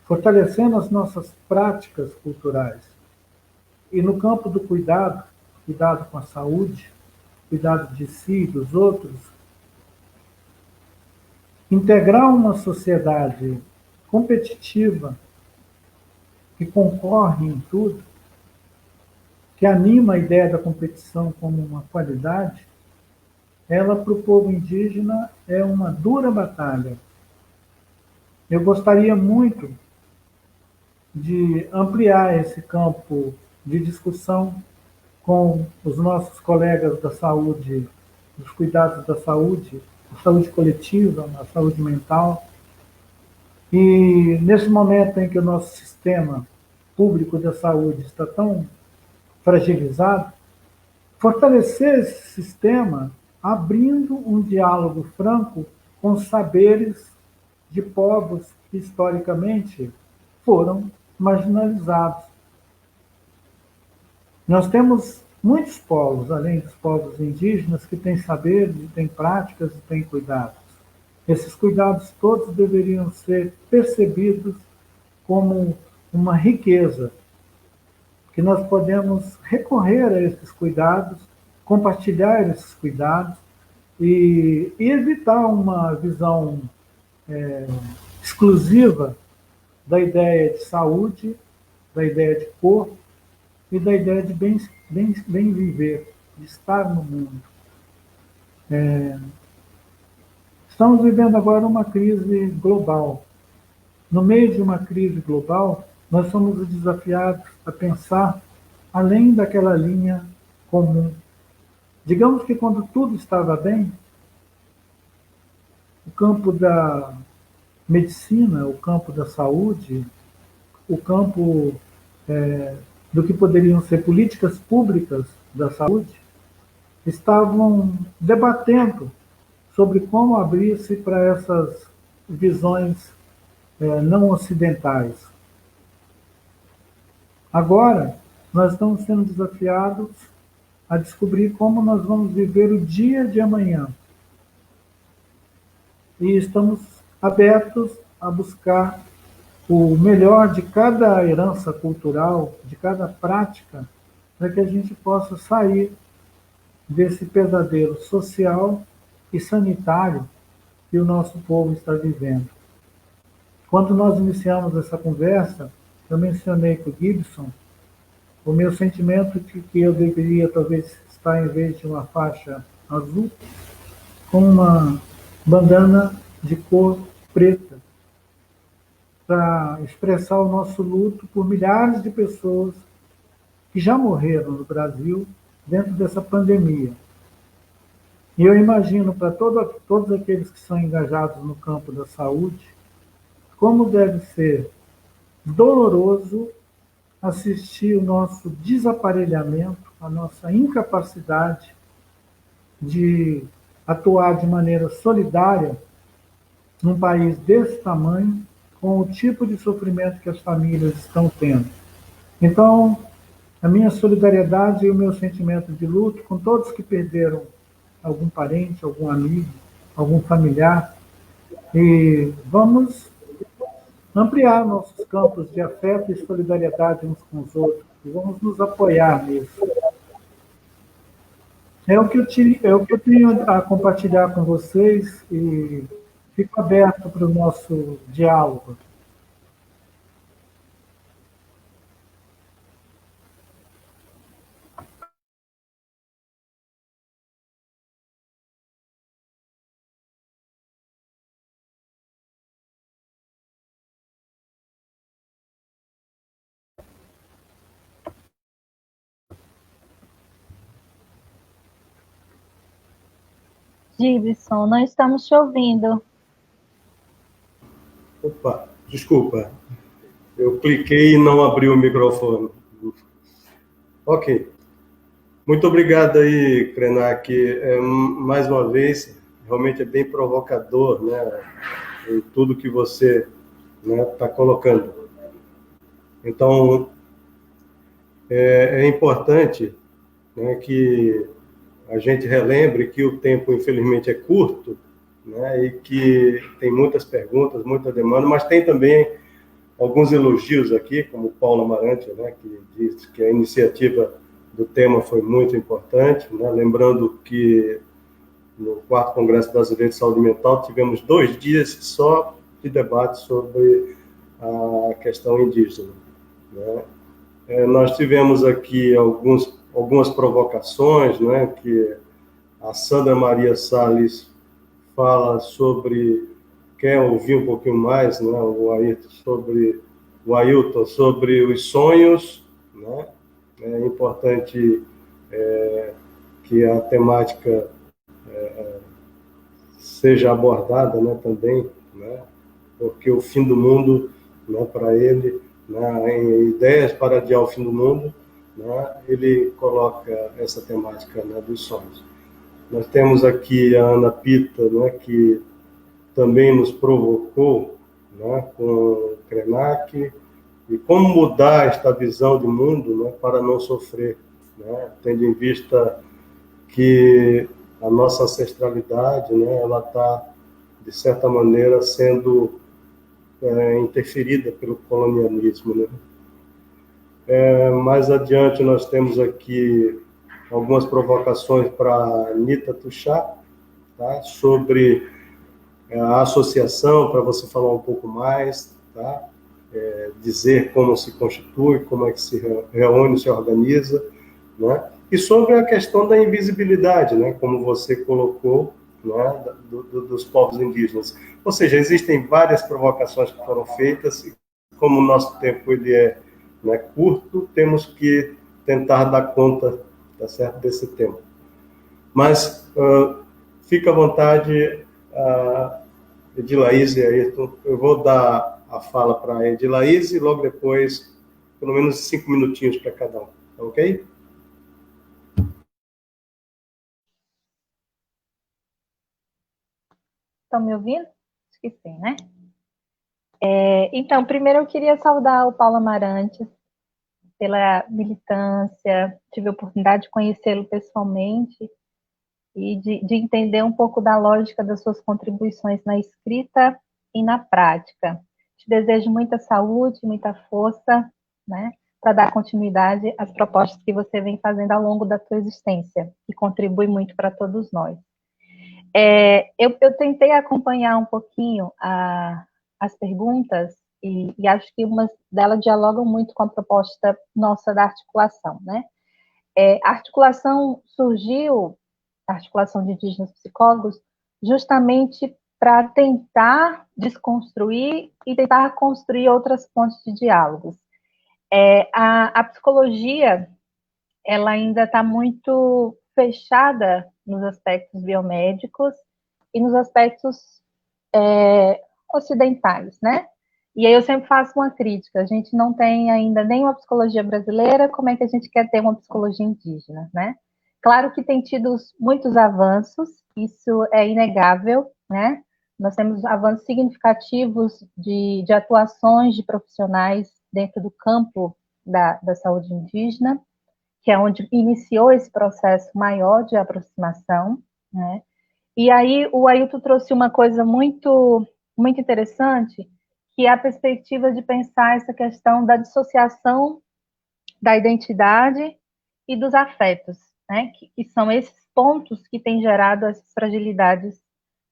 fortalecendo as nossas práticas culturais. E no campo do cuidado, cuidado com a saúde, cuidado de si e dos outros, integrar uma sociedade competitiva, que concorre em tudo, que anima a ideia da competição como uma qualidade, ela, para o povo indígena, é uma dura batalha. Eu gostaria muito de ampliar esse campo de discussão com os nossos colegas da saúde, dos cuidados da saúde, a saúde coletiva, a saúde mental. E nesse momento em que o nosso sistema público da saúde está tão fragilizado, fortalecer esse sistema abrindo um diálogo franco com os saberes de povos que historicamente foram marginalizados. Nós temos muitos povos, além dos povos indígenas, que têm saberes, têm práticas e têm cuidados. Esses cuidados todos deveriam ser percebidos como uma riqueza, que nós podemos recorrer a esses cuidados, compartilhar esses cuidados e evitar uma visão exclusiva da ideia de saúde, da ideia de corpo, e da ideia de bem viver, de estar no mundo. Estamos vivendo agora uma crise global. No meio de uma crise global, nós somos desafiados a pensar além daquela linha comum. Digamos que quando tudo estava bem, o campo da medicina, o campo da saúde, o campo do que poderiam ser políticas públicas da saúde, estavam debatendo sobre como abrir-se para essas visões não ocidentais. Agora, nós estamos sendo desafiados a descobrir como nós vamos viver o dia de amanhã. E estamos abertos a buscar o melhor de cada herança cultural, de cada prática, para que a gente possa sair desse pesadelo social e sanitário que o nosso povo está vivendo. Quando nós iniciamos essa conversa, eu mencionei com o Gibson o meu sentimento de que eu deveria talvez estar, em vez de uma faixa azul, com uma bandana de cor preta, para expressar o nosso luto por milhares de pessoas que já morreram no Brasil dentro dessa pandemia. E eu imagino para todos aqueles que são engajados no campo da saúde, como deve ser doloroso assistir o nosso desaparelhamento, a nossa incapacidade de atuar de maneira solidária num país desse tamanho, com o tipo de sofrimento que as famílias estão tendo. Então, a minha solidariedade e o meu sentimento de luto com todos que perderam algum parente, algum amigo, algum familiar, e vamos ampliar nossos campos de afeto e solidariedade uns com os outros, e vamos nos apoiar nisso. É o que eu tenho a compartilhar com vocês e fico aberto para o nosso diálogo. Gibson, não estamos te ouvindo. Opa, desculpa. Eu cliquei e não abri o microfone. Ok. Muito obrigado aí, Krenak. Mais uma vez, realmente é bem provocador, né, em tudo que você está colocando. Então, é importante, né, que a gente relembre que o tempo, infelizmente, é curto, né, e que tem muitas perguntas, muita demanda, mas tem também alguns elogios aqui, como o Paulo Amarante, né, que diz que a iniciativa do tema foi muito importante, né, lembrando que no 4º Congresso Brasileiro de Saúde Mental tivemos 2 dias só de debate sobre a questão indígena, né. Nós tivemos aqui algumas provocações, né, que a Sandra Maria Salles fala sobre, quer ouvir um pouquinho mais, né, o Ailton, sobre os sonhos, né. É importante que a temática seja abordada, né, também, né, porque o fim do mundo, né, para ele, né, em Ideias para Adiar o Fim do Mundo, né, ele coloca essa temática, né, dos sonhos. Nós temos aqui a Ana Pita, né, que também nos provocou, né, com o Krenak, e como mudar esta visão de mundo, né, para não sofrer, né, tendo em vista que a nossa ancestralidade, né, ela está, de certa maneira, sendo interferida pelo colonialismo, né. Mais adiante nós temos aqui algumas provocações para Anita Tuchá, tá, sobre a associação, para você falar um pouco mais, tá? dizer como se constitui, como é que se reúne, se organiza, né? E sobre a questão da invisibilidade, né, como você colocou, né, dos povos indígenas. Ou seja, existem várias provocações que foram feitas, e como o nosso tempo ele é, né, curto, temos que tentar dar conta, tá certo, desse tempo. Mas fica à vontade, Edilaíse e Ayrton. Eu vou dar a fala para a Edilaíse e logo depois, pelo menos 5 minutinhos para cada um, tá ok? Estão me ouvindo? Esqueci, né? Então, primeiro eu queria saudar o Paulo Amarante pela militância, tive a oportunidade de conhecê-lo pessoalmente e de entender um pouco da lógica das suas contribuições na escrita e na prática. Te desejo muita saúde, muita força, né, para dar continuidade às propostas que você vem fazendo ao longo da sua existência, que contribui muito para todos nós. Eu tentei acompanhar um pouquinho as perguntas e acho que umas delas dialogam muito com a proposta nossa da articulação, né? A articulação surgiu, a articulação de indígenas psicólogos, justamente para tentar desconstruir e tentar construir outras pontes de diálogos. A psicologia, ela ainda está muito fechada nos aspectos biomédicos e nos aspectos ocidentais, né? E aí eu sempre faço uma crítica, a gente não tem ainda nem uma psicologia brasileira, como é que a gente quer ter uma psicologia indígena, né? Claro que tem tido muitos avanços, isso é inegável, né? Nós temos avanços significativos de atuações de profissionais dentro do campo da saúde indígena, que é onde iniciou esse processo maior de aproximação, né? E aí o Ailton trouxe uma coisa muito, muito interessante, que é a perspectiva de pensar essa questão da dissociação da identidade e dos afetos, né? Que são esses pontos que têm gerado essas fragilidades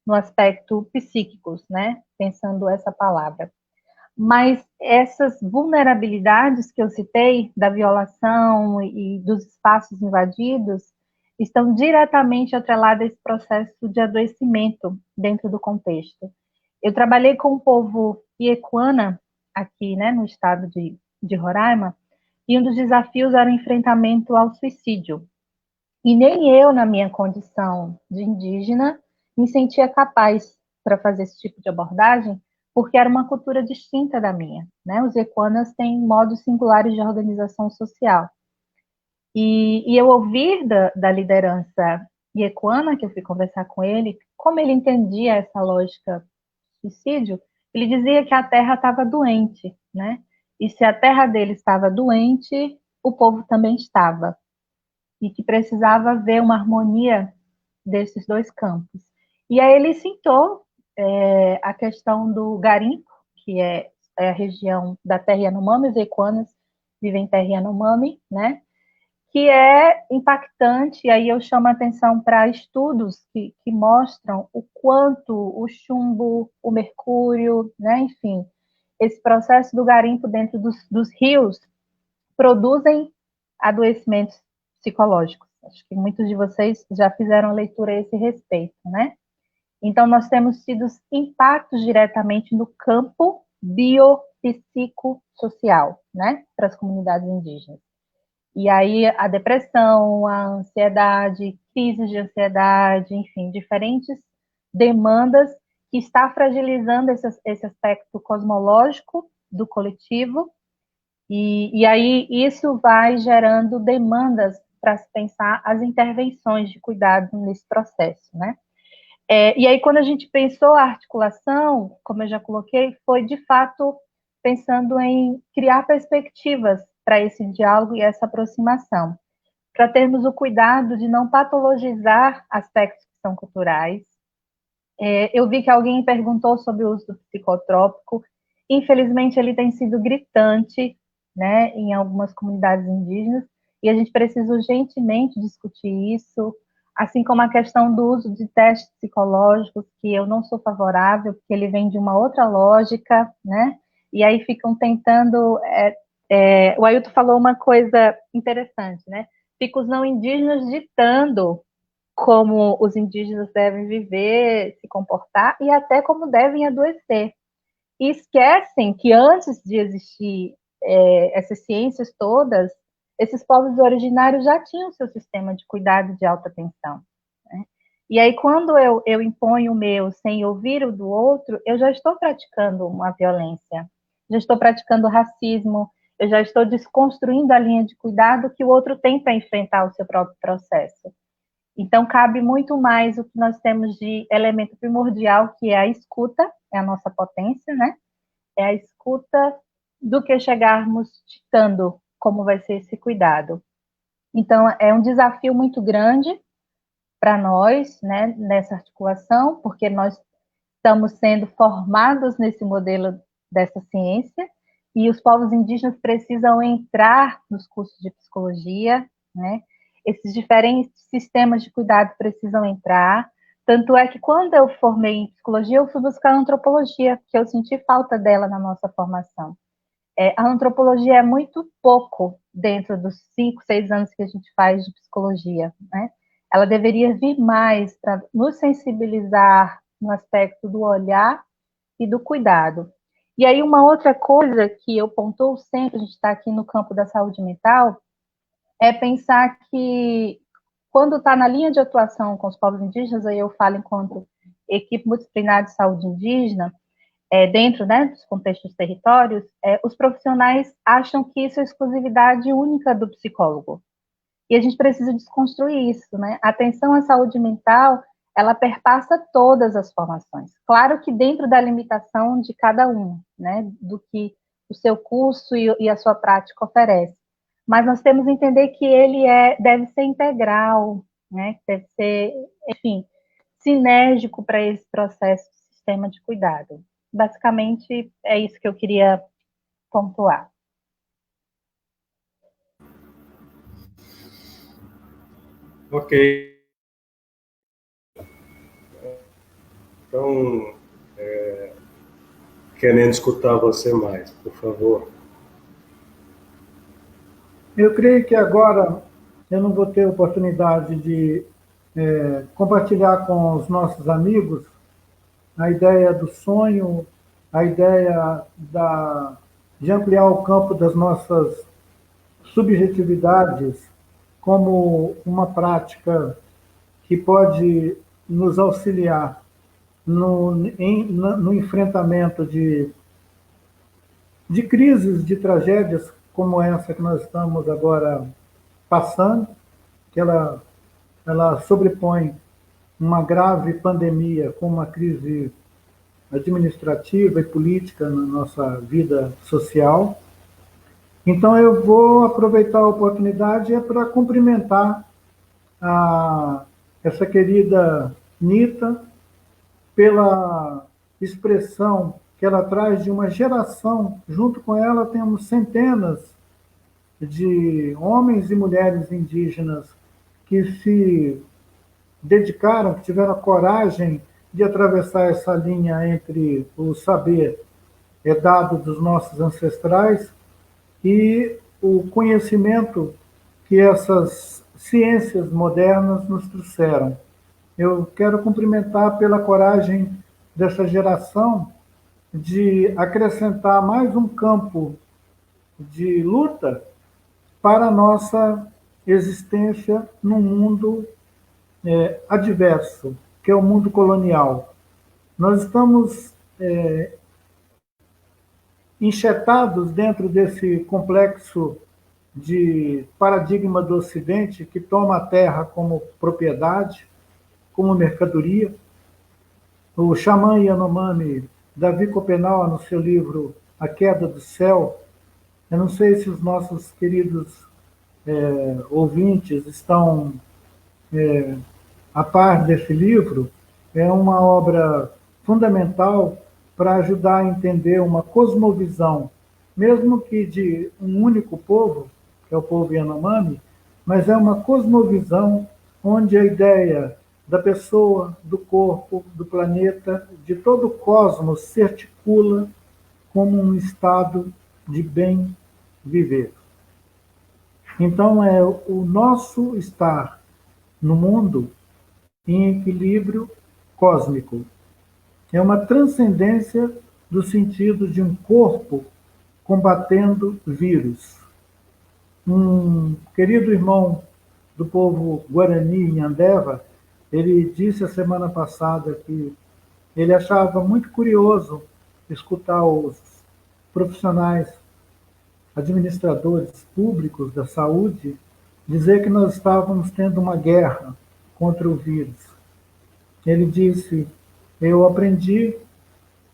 no aspecto psíquicos, né? Pensando essa palavra. Mas essas vulnerabilidades que eu citei, da violação e dos espaços invadidos, estão diretamente atreladas a esse processo de adoecimento dentro do contexto. Eu trabalhei com o povo Iequana, aqui, né, no estado de Roraima, e um dos desafios era o enfrentamento ao suicídio. E nem eu, na minha condição de indígena, me sentia capaz para fazer esse tipo de abordagem, porque era uma cultura distinta da minha, né? Os equanas têm modos singulares de organização social. E eu ouvir da liderança equana, que eu fui conversar com ele, como ele entendia essa lógica do suicídio, ele dizia que a terra estava doente, né? E se a terra dele estava doente, o povo também estava. E que precisava haver uma harmonia desses dois campos. E aí ele citou a questão do garimpo, que é a região da terra Yanomami, os equanas vivem em terra Yanomami, né? Que é impactante, e aí eu chamo a atenção para estudos que mostram o quanto o chumbo, o mercúrio, né? Enfim, esse processo do garimpo dentro dos rios produzem adoecimentos psicológicos. Acho que muitos de vocês já fizeram leitura a esse respeito, né? Então, nós temos tido impactos diretamente no campo biopsicossocial, né, para as comunidades indígenas. E aí, a depressão, a ansiedade, crises de ansiedade, enfim, diferentes demandas que está fragilizando esse aspecto cosmológico do coletivo. E aí, isso vai gerando demandas para se pensar as intervenções de cuidado nesse processo, né? E aí, quando a gente pensou a articulação, como eu já coloquei, foi de fato pensando em criar perspectivas para esse diálogo e essa aproximação, para termos o cuidado de não patologizar aspectos que são culturais. Eu vi que alguém perguntou sobre o uso do psicotrópico. Infelizmente, ele tem sido gritante, né, em algumas comunidades indígenas, e a gente precisa urgentemente discutir isso, assim como a questão do uso de testes psicológicos, que eu não sou favorável, porque ele vem de uma outra lógica, né, e aí ficam tentando... o Ailton falou uma coisa interessante, né? Ficam os não indígenas ditando como os indígenas devem viver, se comportar e até como devem adoecer. E esquecem que antes de existir essas ciências todas, esses povos originários já tinham seu sistema de cuidado de alta tensão. Né? E aí, quando eu imponho o meu sem ouvir o do outro, eu já estou praticando uma violência, já estou praticando racismo, eu já estou desconstruindo a linha de cuidado que o outro tem para enfrentar o seu próprio processo. Então, cabe muito mais o que nós temos de elemento primordial, que é a escuta, é a nossa potência, né? É a escuta do que chegarmos ditando como vai ser esse cuidado. Então, é um desafio muito grande para nós, né, nessa articulação, porque nós estamos sendo formados nesse modelo dessa ciência, e os povos indígenas precisam entrar nos cursos de psicologia, né? Esses diferentes sistemas de cuidado precisam entrar. Tanto é que quando eu formei em psicologia, eu fui buscar a antropologia, porque eu senti falta dela na nossa formação. A antropologia é muito pouco dentro dos 5, 6 anos que a gente faz de psicologia, né? Ela deveria vir mais para nos sensibilizar no aspecto do olhar e do cuidado. E aí uma outra coisa que eu pontuo sempre, a gente está aqui no campo da saúde mental, é pensar que quando está na linha de atuação com os povos indígenas, aí eu falo enquanto equipe multidisciplinar de saúde indígena, dentro, né, dos contextos territórios, os profissionais acham que isso é exclusividade única do psicólogo. E a gente precisa desconstruir isso, né? A atenção à saúde mental, ela perpassa todas as formações. Claro que dentro da limitação de cada um, né, do que o seu curso e a sua prática oferece. Mas nós temos que entender que ele deve ser integral, né? Deve ser, enfim, sinérgico para esse processo de sistema de cuidado. Basicamente, é isso que eu queria pontuar. Ok. Então, querendo escutar você mais, por favor. Eu creio que agora eu não vou ter oportunidade de compartilhar com os nossos amigos a ideia do sonho, a ideia de ampliar o campo das nossas subjetividades como uma prática que pode nos auxiliar no enfrentamento de crises, de tragédias como essa que nós estamos agora passando, que ela sobrepõe uma grave pandemia com uma crise administrativa e política na nossa vida social. Então, eu vou aproveitar a oportunidade para cumprimentar essa querida Nita pela expressão que ela traz de uma geração. Junto com ela, temos centenas de homens e mulheres indígenas que se dedicaram, que tiveram a coragem de atravessar essa linha entre o saber dado dos nossos ancestrais e o conhecimento que essas ciências modernas nos trouxeram. Eu quero cumprimentar pela coragem dessa geração de acrescentar mais um campo de luta para a nossa existência num mundo adverso, que é o mundo colonial. Nós estamos enxertados dentro desse complexo de paradigma do Ocidente que toma a terra como propriedade, como mercadoria. O xamã Yanomami, Davi Copenau, no seu livro A Queda do Céu, eu não sei se os nossos queridos ouvintes estão a par desse livro, é uma obra fundamental para ajudar a entender uma cosmovisão, mesmo que de um único povo, que é o povo Yanomami, mas é uma cosmovisão onde a ideia da pessoa, do corpo, do planeta, de todo o cosmos se articula como um estado de bem viver. Então, é o nosso estar no mundo em equilíbrio cósmico. É uma transcendência do sentido de um corpo combatendo vírus. Um querido irmão do povo Guarani, em Andeva, ele disse a semana passada que ele achava muito curioso escutar os profissionais, administradores públicos da saúde, dizer que nós estávamos tendo uma guerra contra o vírus. Ele disse: eu aprendi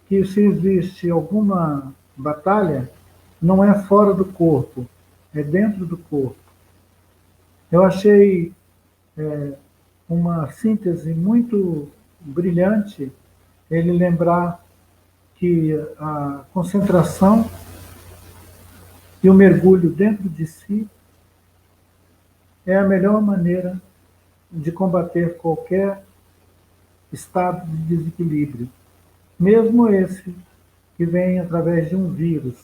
que se existe alguma batalha, não é fora do corpo, é dentro do corpo. Eu achei uma síntese muito brilhante ele lembrar que a concentração e o mergulho dentro de si é a melhor maneira de combater qualquer estado de desequilíbrio, mesmo esse que vem através de um vírus,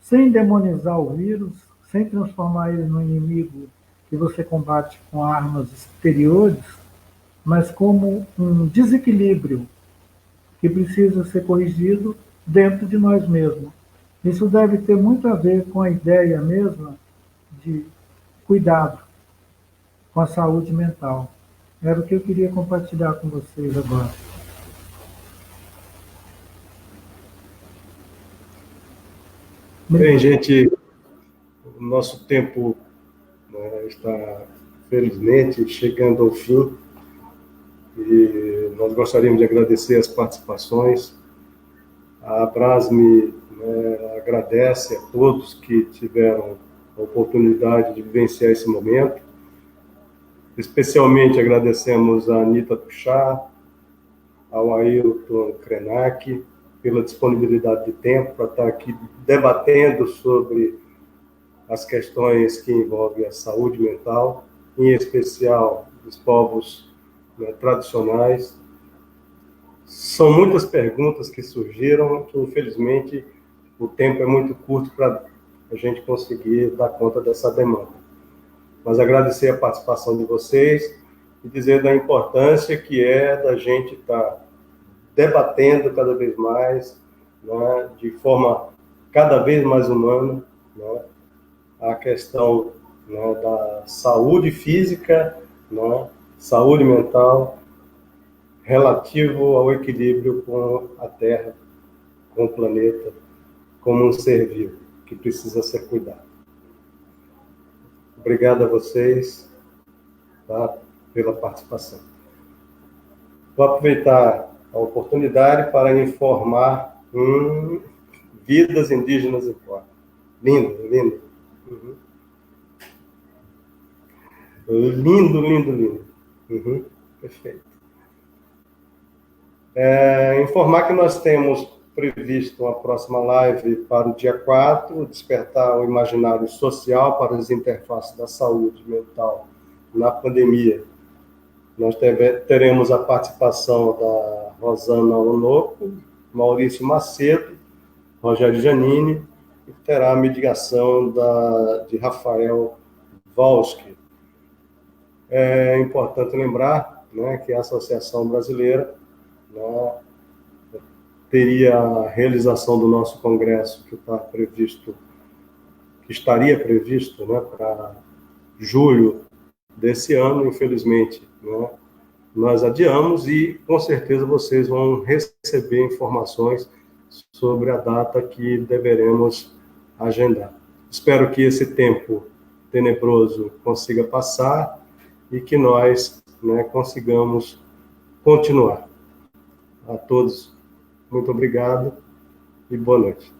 sem demonizar o vírus, sem transformar ele num inimigo que você combate com armas exteriores, mas como um desequilíbrio que precisa ser corrigido dentro de nós mesmos. Isso deve ter muito a ver com a ideia mesma de cuidado com a saúde mental. Era o que eu queria compartilhar com vocês agora. Bem, gente, o nosso tempo, né, está, felizmente, chegando ao fim. E nós gostaríamos de agradecer as participações. A Abrasme, né, agradece a todos que tiveram a oportunidade de vivenciar esse momento. Especialmente agradecemos a Anita Puchá, ao Ailton Krenak, pela disponibilidade de tempo para estar aqui debatendo sobre as questões que envolvem a saúde mental, em especial dos povos, né, tradicionais. São muitas perguntas que surgiram, que infelizmente o tempo é muito curto para a gente conseguir dar conta dessa demanda. Mas agradecer a participação de vocês e dizer da importância que é da gente estar debatendo cada vez mais, né, de forma cada vez mais humana, né, a questão, né, da saúde física, né, saúde mental, relativo ao equilíbrio com a Terra, com o planeta, como um ser vivo que precisa ser cuidado. Obrigado a vocês, tá, pela participação. Vou aproveitar a oportunidade para informar Vidas Indígenas em Foco. Lindo, lindo. Uhum. Lindo, lindo, lindo. Uhum. Perfeito. Informar que nós temos previsto uma próxima live para o dia 4, despertar o imaginário social para as interfaces da saúde mental na pandemia. Nós teremos a participação da Rosana Onoco, Maurício Macedo, Rogério Giannini, e terá a mediação de Rafael Valsky. É importante lembrar, né, que a Associação Brasileira, né, teria a realização do nosso congresso que estaria previsto, né, para julho desse ano, infelizmente, né, nós adiamos e com certeza vocês vão receber informações sobre a data que deveremos agendar. Espero que esse tempo tenebroso consiga passar e que nós, né, consigamos continuar. A todos, muito obrigado e boa noite.